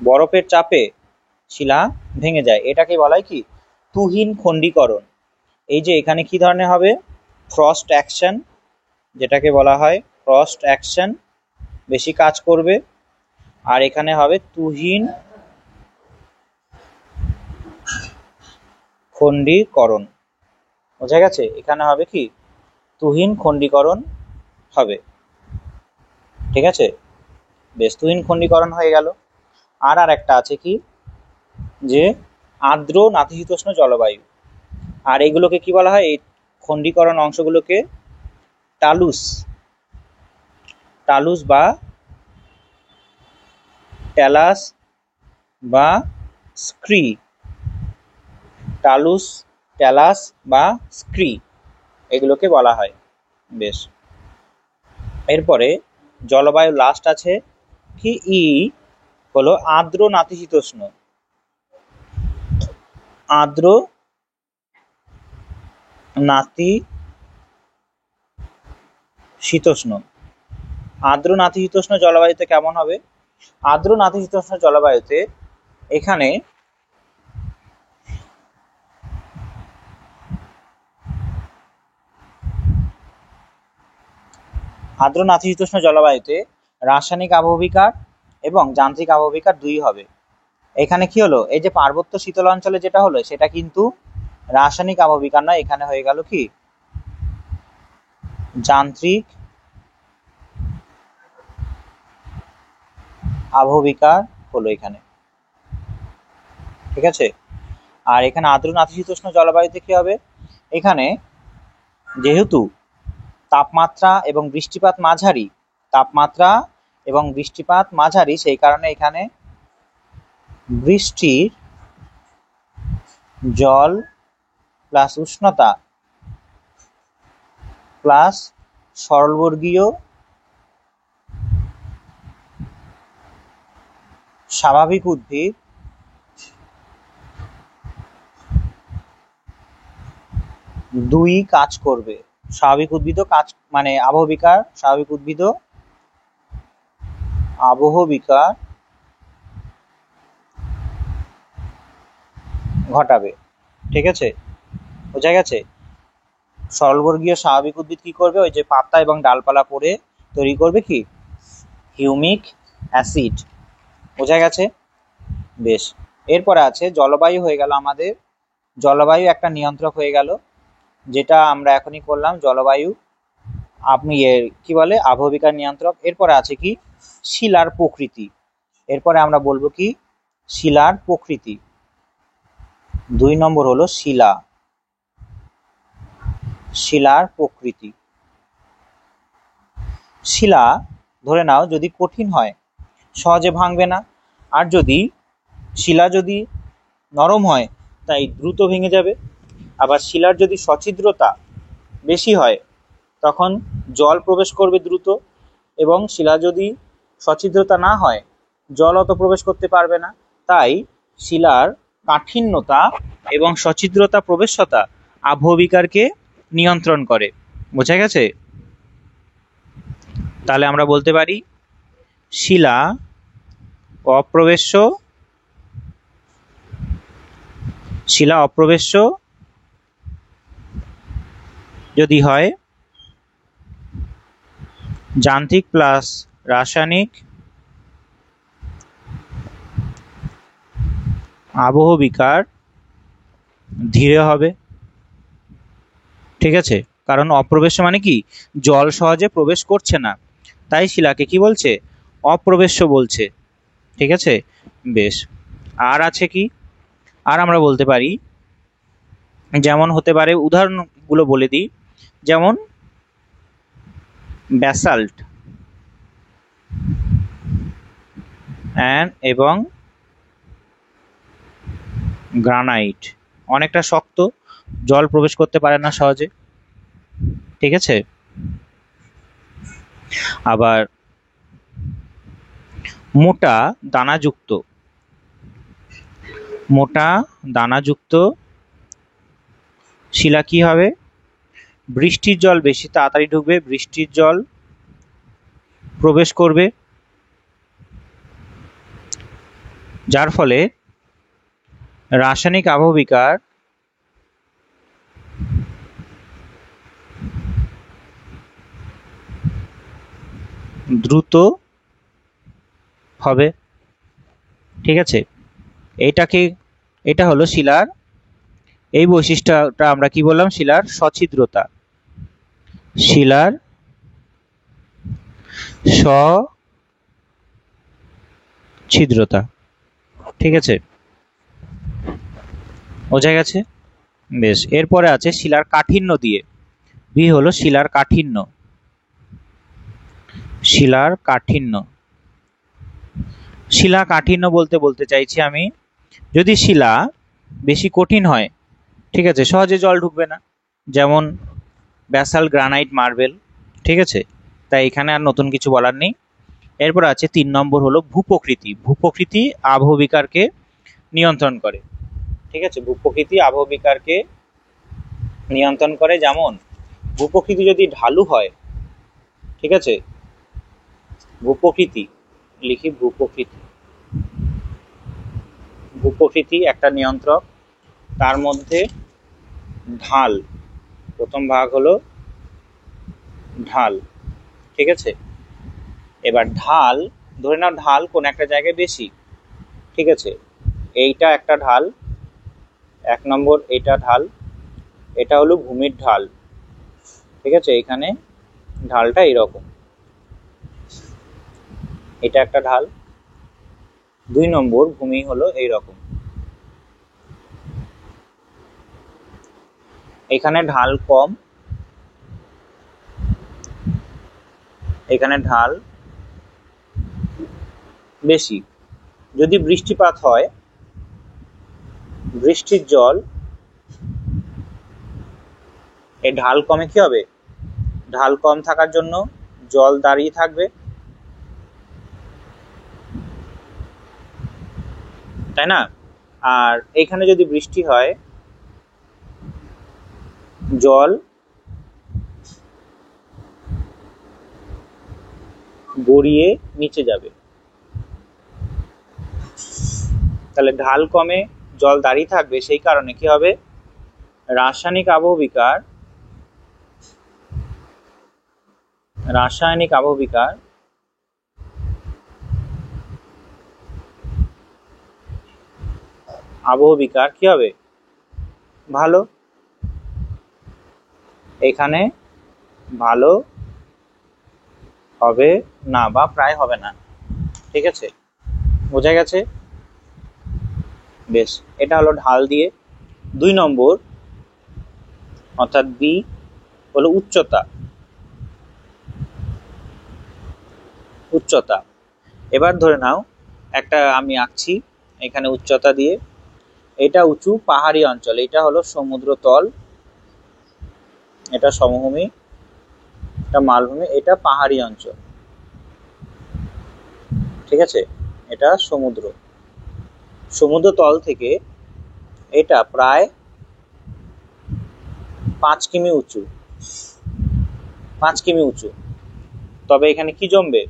বরফের চাপে শিলা ভেঙে যায়, এটাকে বলা হয় কি তুহিন খণ্ডীকরণ। এই যে এখানে কি ধরনের হবে, ফ্রস্ট অ্যাকশন, যেটাকে বলা হয় ফ্রস্ট অ্যাকশন বেশি কাজ করবে, আর এখানে হবে তুহিন খণ্ডীকরণ। বোঝা গেছে, এখানে হবে কি তুহিন খণ্ডীকরণ হবে, ঠিক আছে, বেশ, তুহিন খণ্ডীকরণ হয়ে গেল। আর একটা আছে কি, যে আর্দ্র নাতিশীতোষ্ণ জলবায়ু, আর এগুলোকে কি বলা হয়, এই খণ্ডীকরণ অংশগুলোকে টালুস, টালুস বা ট্যালাস বা স্ক্রি, টালুস, ট্যালাস বা স্ক্রি, এগুলোকে বলা হয়। বেশ, এরপরে জলবায়ু লাস্ট আছে কি, ই হলো আর্দ্র নাতিশীতোষ্ণ, আর্দ্র নাতিশীতোষ্ণ। আর্দ্র নাতিশীতোষ্ণ জলবায়ুতে কেমন হবে, আর্দ্র নাতিশীতোষ্ণ জলবায়ুতে এখানে আর্দ্র নাতিশীতোষ্ণ জলবায়ুতে রাসায়নিক আবহবিকার এবং যান্ত্রিক আবহবিকার দুই হবে। এখানে কি হলো, এই যে পার্বত্য শীতল অঞ্চলে যেটা হলো সেটা কিন্তু রাসায়নিক আবহবিকার নয়, এখানে হয়ে গেল কি যান্ত্রিক আবহবিকার হলো এখানে, ঠিক আছে। আর এখানে আর্দ্র নাতিশীতোষ্ণ জলবায়ুতে কি হবে, এখানে যেহেতু তাপমাত্রা এবং বৃষ্টিপাত মাঝারি, তাপমাত্রা এবং বৃষ্টিপাত মাঝারি, সেই কারণে এখানে বৃষ্টির জল প্লাস উষ্ণতা প্লাস সরলবর্গীয় স্বাভাবিক উদ্ভিদ দুই কাজ করবে। স্বাভাবিক উদ্ভিদও কাজ, মানে আবহবিকার, স্বাভাবিক উদ্ভিদও আবহবিকার ঘটাবে, ঠিক আছে, বোঝা গেছে। সরলবর্গীয় স্বাভাবিক উদ্ভিদ কি করবে, ওই যে পাতা এবং ডালপালা পড়ে তৈরি করবে কি হিউমিক অ্যাসিড, বোঝা গেছে। বেশ, এরপরে আছে জলবায়ু হয়ে গেল আমাদের, জলবায়ু একটা নিয়ন্ত্রক হয়ে গেল, যেটা আমরা এখনই করলাম, জলবায়ু আপনি কি বলে আবহবিকার নিয়ন্ত্রক। এরপরে আছে কি শিলার প্রকৃতি, এরপরে আমরা বলবো কি শিলার প্রকৃতি। 2 নম্বর হলো শিলা, শিলার প্রকৃতি। শিলা ধরে নাও যদি কঠিন হয় সহজে ভাঙবে না, আর যদি শিলা যদি নরম হয় তাই দ্রুত ভেঙে যাবে। আবার শিলার যদি সছিদ্রতা বেশি হয় তখন জল প্রবেশ করবে দ্রুত, এবং শিলা যদি সছিদ্রতা না হয় জল অত প্রবেশ করতে পারবে না। তাই শিলার কাঠিন্যতা এবং সছিদ্রতা প্রবেশতা আবহবিকারকে নিয়ন্ত্রণ করে, বোঝা গেছে। তাহলে আমরা বলতে পারি শিলা অপ্রবেশ্য শিলা অপ্রবেশ্য যদি হয়, যান্ত্রিক প্লাস রাসায়নিক আবহবিকার ধীরে হবে। ঠিক আছে, কারণ অপ্রবেশ্য মানে কি, জল সহজে প্রবেশ করছে না, তাই শিলাকে কি বলছে, অপ্রবেশ্য বলছে। ঠিক আছে, বেশ। আর আছে কি, আর আমরা বলতে পারি, যেমন হতে পারে, উদাহরণগুলো বলে দিই, যেমন ব্যাসাল্ট এবং গ্রানাইট অনেকটা শক্ত, জল প্রবেশ করতে পারে না সহজে। ঠিক আছে, আবার মোটা দানাযুক্ত শিলা কি হবে, বৃষ্টির জল বেশি তাড়াতাড়ি ঢুকবে, বৃষ্টির জল প্রবেশ করবে, যার ফলে রাসায়নিক আবহবিকার দ্রুত হবে। ঠিক আছে, এটা হলো শিলার, এই বৈশিষ্ট্যটা আমরা কি বললাম, শিলার সছিদ্রতা, শিলার সছিদ্রতা। ঠিক আছে, বোঝা গেছে, বেশ। এরপরে আছে শিলার কাঠিন্য দিয়ে, বি হলো শিলার কাঠিন্য। শিলা কাঠিন্য বলতে চাইছি আমি, যদি শিলা বেশি কঠিন হয়, ঠিক আছে, সহজে জল ঢুকবে না, যেমন ব্যাসাল্ট, গ্রানাইট, মার্বেল। ঠিক আছে, তাই এখানে আর নতুন কিছু বলার নেই। এরপর আছে 3 নম্বর হলো ভূপ্রকৃতি আবহবিকারকে নিয়ন্ত্রণ করে। ঠিক আছে, ভূপ্রকৃতি আবহবিকারকে নিয়ন্ত্রণ করে, যেমন ভূপ্রকৃতি যদি ঢালু হয়, ঠিক আছে, ভূপ্রকৃতি একটা নিয়ন্ত্রক, তার মধ্যে ঢাল, প্রথম ভাগ হলো ঢাল। ঠিক আছে, এবার ঢাল, ধরে নাও ঢাল কোন একটা জায়গায় বেশি। ঠিক আছে, এইটা একটা ঢাল, 1 নম্বর, এটা ঢাল, এটা হলো ভূমির ঢাল। ঠিক আছে, এখানে ঢালটা এরকম, এটা একটা ঢাল। 2 নম্বর ভূমি হলো এইরকম, এখানে ঢাল কম, এখানে ঢাল বেশি। যদি বৃষ্টিপাত হয়, বৃষ্টির জল, এই ঢাল কমে কি হবে, ঢাল কম থাকার জন্য জল দাঁড়িয়ে থাকবে, তাই না? আর এখানে যদি বৃষ্টি হয়, জল গড়িয়ে নিচে যাবে, তাহলে ঢাল কমে, জল দাঁড়িয়ে থাকবে, সেই কারণে কি হবে, রাসায়নিক আবহবিকার কি হবে, ভালো, এখানে ভালো হবে না বা প্রায় হবে না। ঠিক আছে, বোঝা গেছে, বেশ। এটা হলো ঢাল দিয়ে। 2 নম্বর অর্থাৎ বি হলো উচ্চতা। এবার ধরে নাও একটা আমি আঁকছি এখানে উচ্চতা দিয়ে, এটা উঁচু পাহাড়ি অঞ্চল, এটা হলো সমুদ্র তল, এটা সমভূমি, এটা মালভূমি, এটা পাহাড়ি অঞ্চল। ঠিক আছে, এটা সমুদ্র তল থেকে এটা প্রায় 5 কিমি উঁচু। তবে এখানে কি জমবে,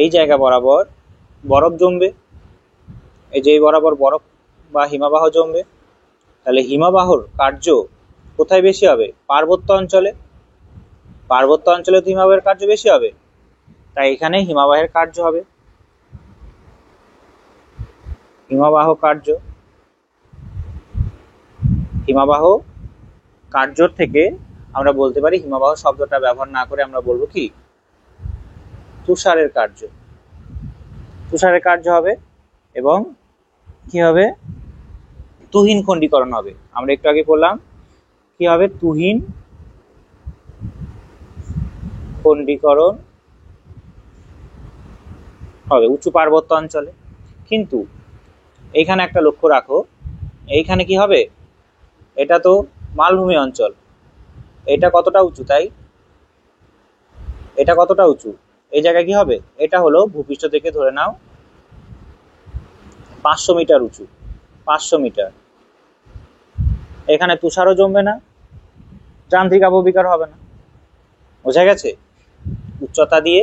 এই জায়গা বরাবর বরফ জমবে, এই যে বরাবর বরফ বা হিমবাহ জমবে। তাহলে হিমবাহর কার্য কোথায় বেশি হবে? পার্বত্য অঞ্চলে। পার্বত্য অঞ্চলে তো হিমবাহের কার্য বেশি হবে, তাই এখানে হিমবাহের কার্য হবে। হিমবাহ কার্য, হিমবাহ কার্যর থেকে আমরা বলতে পারি, হিমবাহ শব্দটা ব্যবহার না করে আমরা বলবো কি? তুষারের কার্য। তুষারের কার্য হবে এবং কি হবে? তুহিন খণ্ডীকরণ হবে। আমরা একটু আগে বললাম কি হবে? তুহিন খণ্ডীকরণ হবে উঁচু পার্বত্য অঞ্চলে। কিন্তু এইখানে একটা লক্ষ্য রাখো, এইখানে কি হবে? এটা তো মালভূমি অঞ্চল, এটা কতটা উঁচু? তাই এটা কতটা উঁচু? এই জায়গায় কি হবে? এটা হলো ভূপৃষ্ঠ থেকে ধরে নাও 500 মিটার উঁচু, 500 মিটার। এখানে তুষারও জমবে না, যান্ত্রিক আবহবিকার হবে না। বোঝা গেছে? উচ্চতা দিয়ে।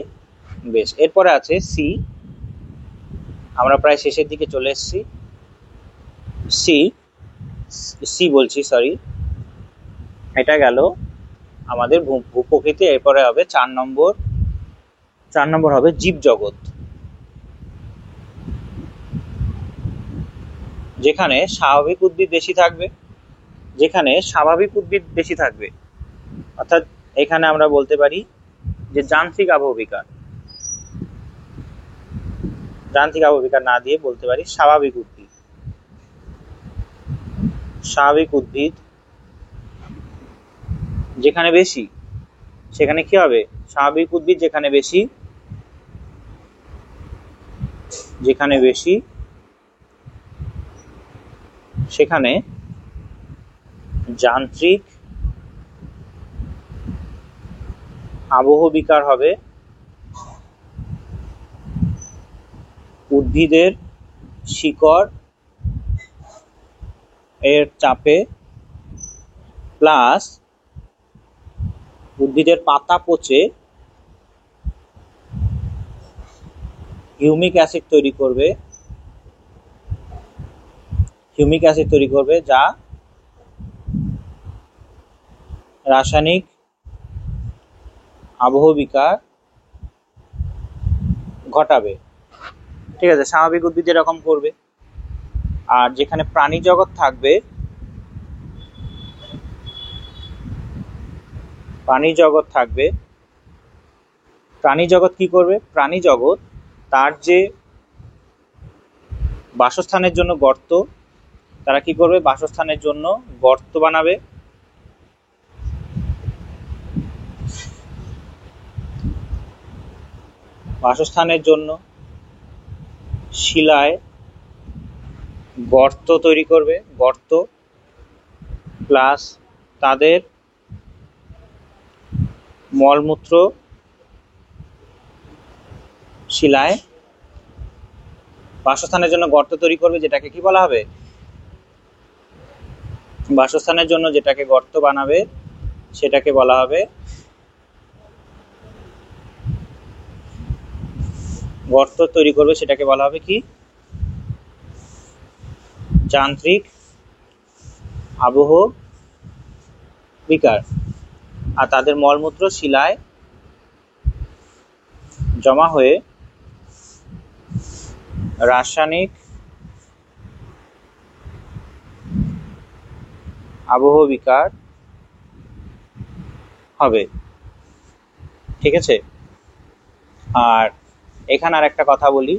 বেশ, এরপরে আছে সি। আমরা প্রায় শেষের দিকে চলে এসেছি। সি বলছি, সরি, এটা গেল আমাদের ভূপ্রকৃতি। এরপরে হবে 4 নম্বর। 4 নম্বর হবে জীবজগৎ। যেখানে স্বাভাবিক উদ্ভিদ বেশি থাকবে, যেখানে স্বাভাবিক উদ্ভিদ বেশি থাকবে, অর্থাৎ এখানে আমরা বলতে পারি যে যান্ত্রিক আবহবিকার। যান্ত্রিক আবহবিকার না দিয়ে বলতে পারি স্বাভাবিক উদ্ভিদ। স্বাভাবিক উদ্ভিদ যেখানে বেশি, সেখানে কি হবে? স্বাভাবিক উদ্ভিদ যেখানে বেশি, যেখানে বেশি সেখানে যান্ত্রিক আবহবিকার হবে। উদ্ভিদের শিকড় এর চাপে প্লাস উদ্ভিদের পাতা পচে হিউমিক অ্যাসিড তৈরি করবে। হিউমিক অ্যাসিড তৈরি করবে, যা রাসায়নিক আবহবিকার ঘটাবে। ঠিক আছে, স্বাভাবিক উদ্ভিদ এরকম করবে। আর যেখানে প্রাণী জগৎ থাকবে, প্রাণী জগৎ থাকবে, প্রাণী জগৎ কি করবে? প্রাণী জগৎ তার যে বাসস্থানের জন্য গর্ত, তারা কি করবে? বাসস্থানের জন্য গর্ত বানাবে। বাসস্থানের জন্য শিলায় গর্ত তৈরি করবে। গর্ত প্লাস তাদের মলমূত্র শিলায় বাসস্থানের জন্য গর্ত তৈরি করবে, যেটাকে কি বলা হবে? বাসস্থানের জন্য যেটাকে গর্ত বানাবে সেটাকে বলা হবে, গর্ত তৈরি করবে সেটাকে বলা হবে কি? যান্ত্রিক আবহবিকার। আর তাদের মলমূত্র শিলায় জমা হয়ে রাসায়নিক আবহবিকার হবে। ঠিক আছে। আর এখানে আর একটা কথা বলি,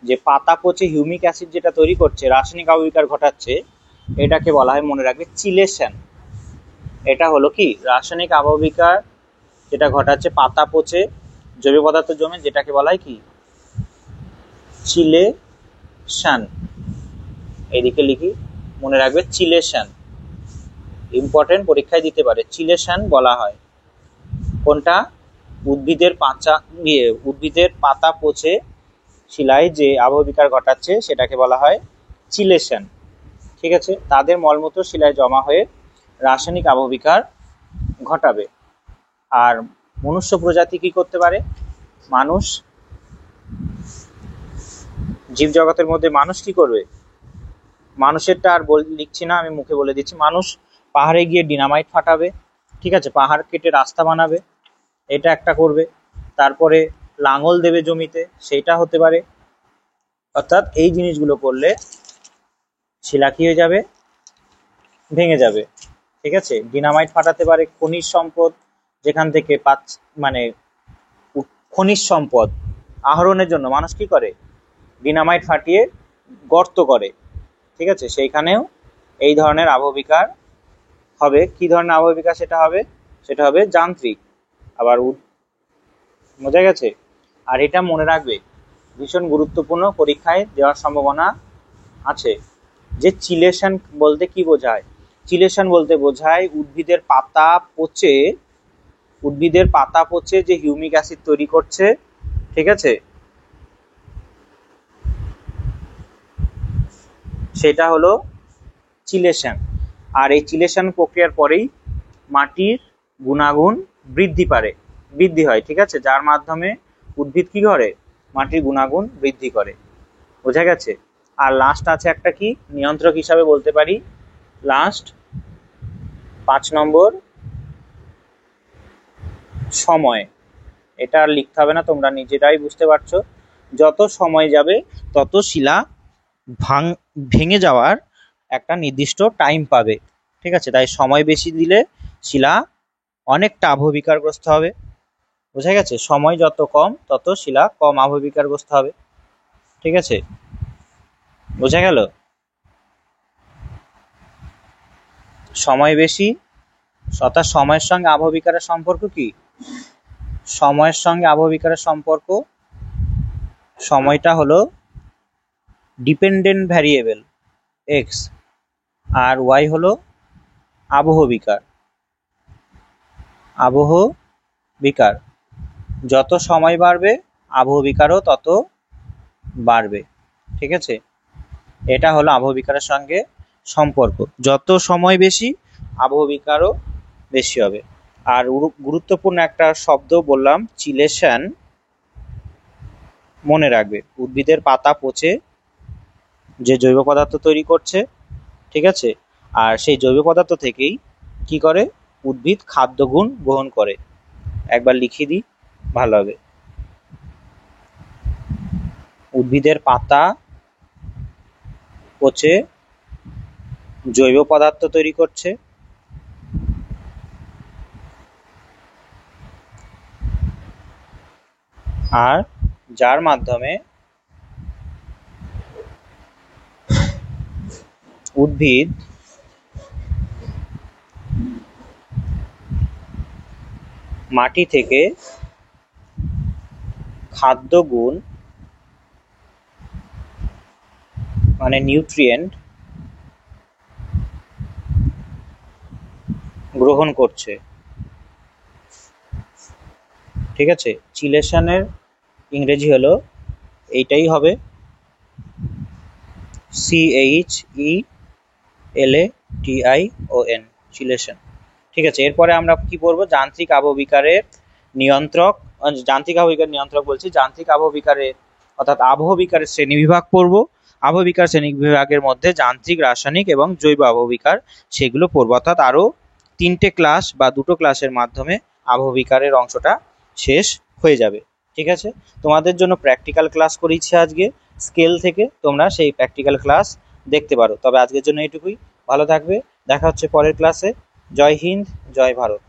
যে পাতা পচে হিউমিক অ্যাসিড যেটা তৈরি করছে, রাসায়নিক আবহবিকার ঘটাচ্ছে, এটাকে বলা হয়, মনে রাখবে, চিলেশন। এটা হলো কি? রাসায়নিক আবহবিকার যেটা ঘটাচ্ছে পাতা পচে জৈব পদার্থ জমে, যেটাকে বলা হয় কি? চিলেশন। এইদিকে লিখি, মনে রাখবে, চিলেশন। ইম্পর্টেন্ট, পরীক্ষায় দিতে পারে। চিলেশন বলা হয় কোনটা? উদ্ভিদের পাতা পচে শিলায় যে আবহবিকার ঘটাচ্ছে সেটাকে বলা হয় চিলেশন। ঠিক আছে, তাদের মলমূত্র শিলায় জমা হয়ে রাসায়নিক আবহবিকার ঘটাবে। আর মনুষ্য প্রজাতি কি করতে পারে? মানুষ, জীবজগতের মধ্যে মানুষ কি করবে? মানুষেরটা আর লিখছি না, আমি মুখে বলে দিচ্ছি। মানুষ পাহাড়ে গিয়ে ডিনামাইট ফাটাবে, ঠিক আছে, পাহাড় কেটে রাস্তা বানাবে, এটা একটা করবে। তারপরে লাঙল দেবে জমিতে, সেটা হতে পারে। অর্থাৎ এই জিনিসগুলো করলে শিলা কি হয়ে যাবে, ভেঙে যাবে, ঠিক আছে। ডিনামাইট ফাটাতে পারে, খনিজ সম্পদ যেখান থেকে মানে খনিজ সম্পদ আহরণের জন্য মানুষ কি করে, ডিনামাইট ফাটিয়ে গর্ত করে, ঠিক আছে, সেইখানেও এই ধরনের আবহবিকার হবে। কি ধরনের আবহবিকার সেটা হবে যান্ত্রিক। আবার বোঝা গেছে। আর এটা মনে রাখবে, ভীষণ গুরুত্বপূর্ণ, পরীক্ষায় দেওয়ার সম্ভাবনা আছে, যে চিলেশন বলতে কি বোঝায়। চিলেশন বলতে বোঝায় উদ্ভিদের পাতা পচে যে হিউমিক অ্যাসিড তৈরি করছে, ঠিক আছে, সেটা হলো চিলেশন। আর এই চিলেশন প্রক্রিয়ার পরেই মাটির গুণাগুণ বৃদ্ধি হয়, ঠিক আছে, যার মাধ্যমে উদ্ভিদ কি করে, মাটির গুণাগুণ বৃদ্ধি করে। বোঝা গেছে। আর লাস্ট আছে একটা কি নিয়ন্ত্রক হিসাবে বলতে পারি, লাস্ট 5 নম্বর সময়। এটা আর লিখতে হবে না, তোমরা নিজেরাই বুঝতে পারছো। যত সময় যাবে তত শিলা ভেঙে যাওয়ার একটা নির্দিষ্ট টাইম পাবে, ঠিক আছে। তাই সময় বেশি দিলে শিলা অনেকটা আবহবিকারগ্রস্ত হবে। বোঝা গেছে। সময় যত কম তত শিলা কম আবহবিকারগ্রস্ত হবে, ঠিক আছে, বোঝা গেল। সময় বেশি, অর্থাৎ সময়ের সঙ্গে আবহবিকারের সম্পর্ক কি, সময়ের সঙ্গে আবহবিকারের সম্পর্ক, সময়টা হলো ডিপেন্ডেন্ট ভ্যারিয়েবল এক্স, আর ওয়াই হলো আবহবিকার। যত সময় বাড়বে আবহবিকারও তত বাড়বে, ঠিক আছে। এটা হলো আবহবিকারের সঙ্গে সম্পর্ক, যত সময় বেশি আবহবিকারও বেশি হবে। আর গুরুত্বপূর্ণ একটা শব্দ বললাম, চিলেশন, মনে রাখবে। উদ্ভিদের পাতা পচে যে জৈব পদার্থ তৈরি করছে, ঠিক আছে, আর সেই জৈব পদার্থ থেকেই কি করে, উদ্ভিদ খাদ্যগুণ গ্রহণ করে। একবার লিখিয়ে দিই, ভালো হবে। উদ্ভিদের পাতা পচে জৈব পদার্থ তৈরি করছে, আর যার মাধ্যমে উদ্ভিদ মাটি থেকে খাদ্যগুণ মানে নিউট্রিয়েন্ট গ্রহণ করছে, ঠিক আছে। চিলেশনের ইংরেজি হলো, এইটাই হবে CHELATION, চিলেশন, ঠিক আছে। এরপরে আমরা কি পড়বো, যান্ত্রিক আবহবিকারের নিয়ন্ত্রক, যান্ত্রিক আবহবিকারের অর্থাৎ আবহবিকারের শ্রেণীবিভাগ পড়বো। আবহবিকার শ্রেণীবিভাগের মধ্যে যান্ত্রিক, রাসায়নিক এবং জৈব আবহবিকার, সেগুলো পড়বো। অর্থাৎ আরো 3টে ক্লাস বা 2টো ক্লাসের মাধ্যমে আবহবিকারের অংশটা শেষ হয়ে যাবে, ঠিক আছে। তোমাদের জন্য প্র্যাকটিক্যাল ক্লাস করিয়েছি আজকে স্কেল থেকে, তোমরা সেই প্র্যাকটিক্যাল ক্লাস দেখতে পারো। তবে আজকের জন্য এইটুকুই, ভালো থাকবে, দেখা হচ্ছে পরের ক্লাসে। জয় হিন্দ, জয় ভারত।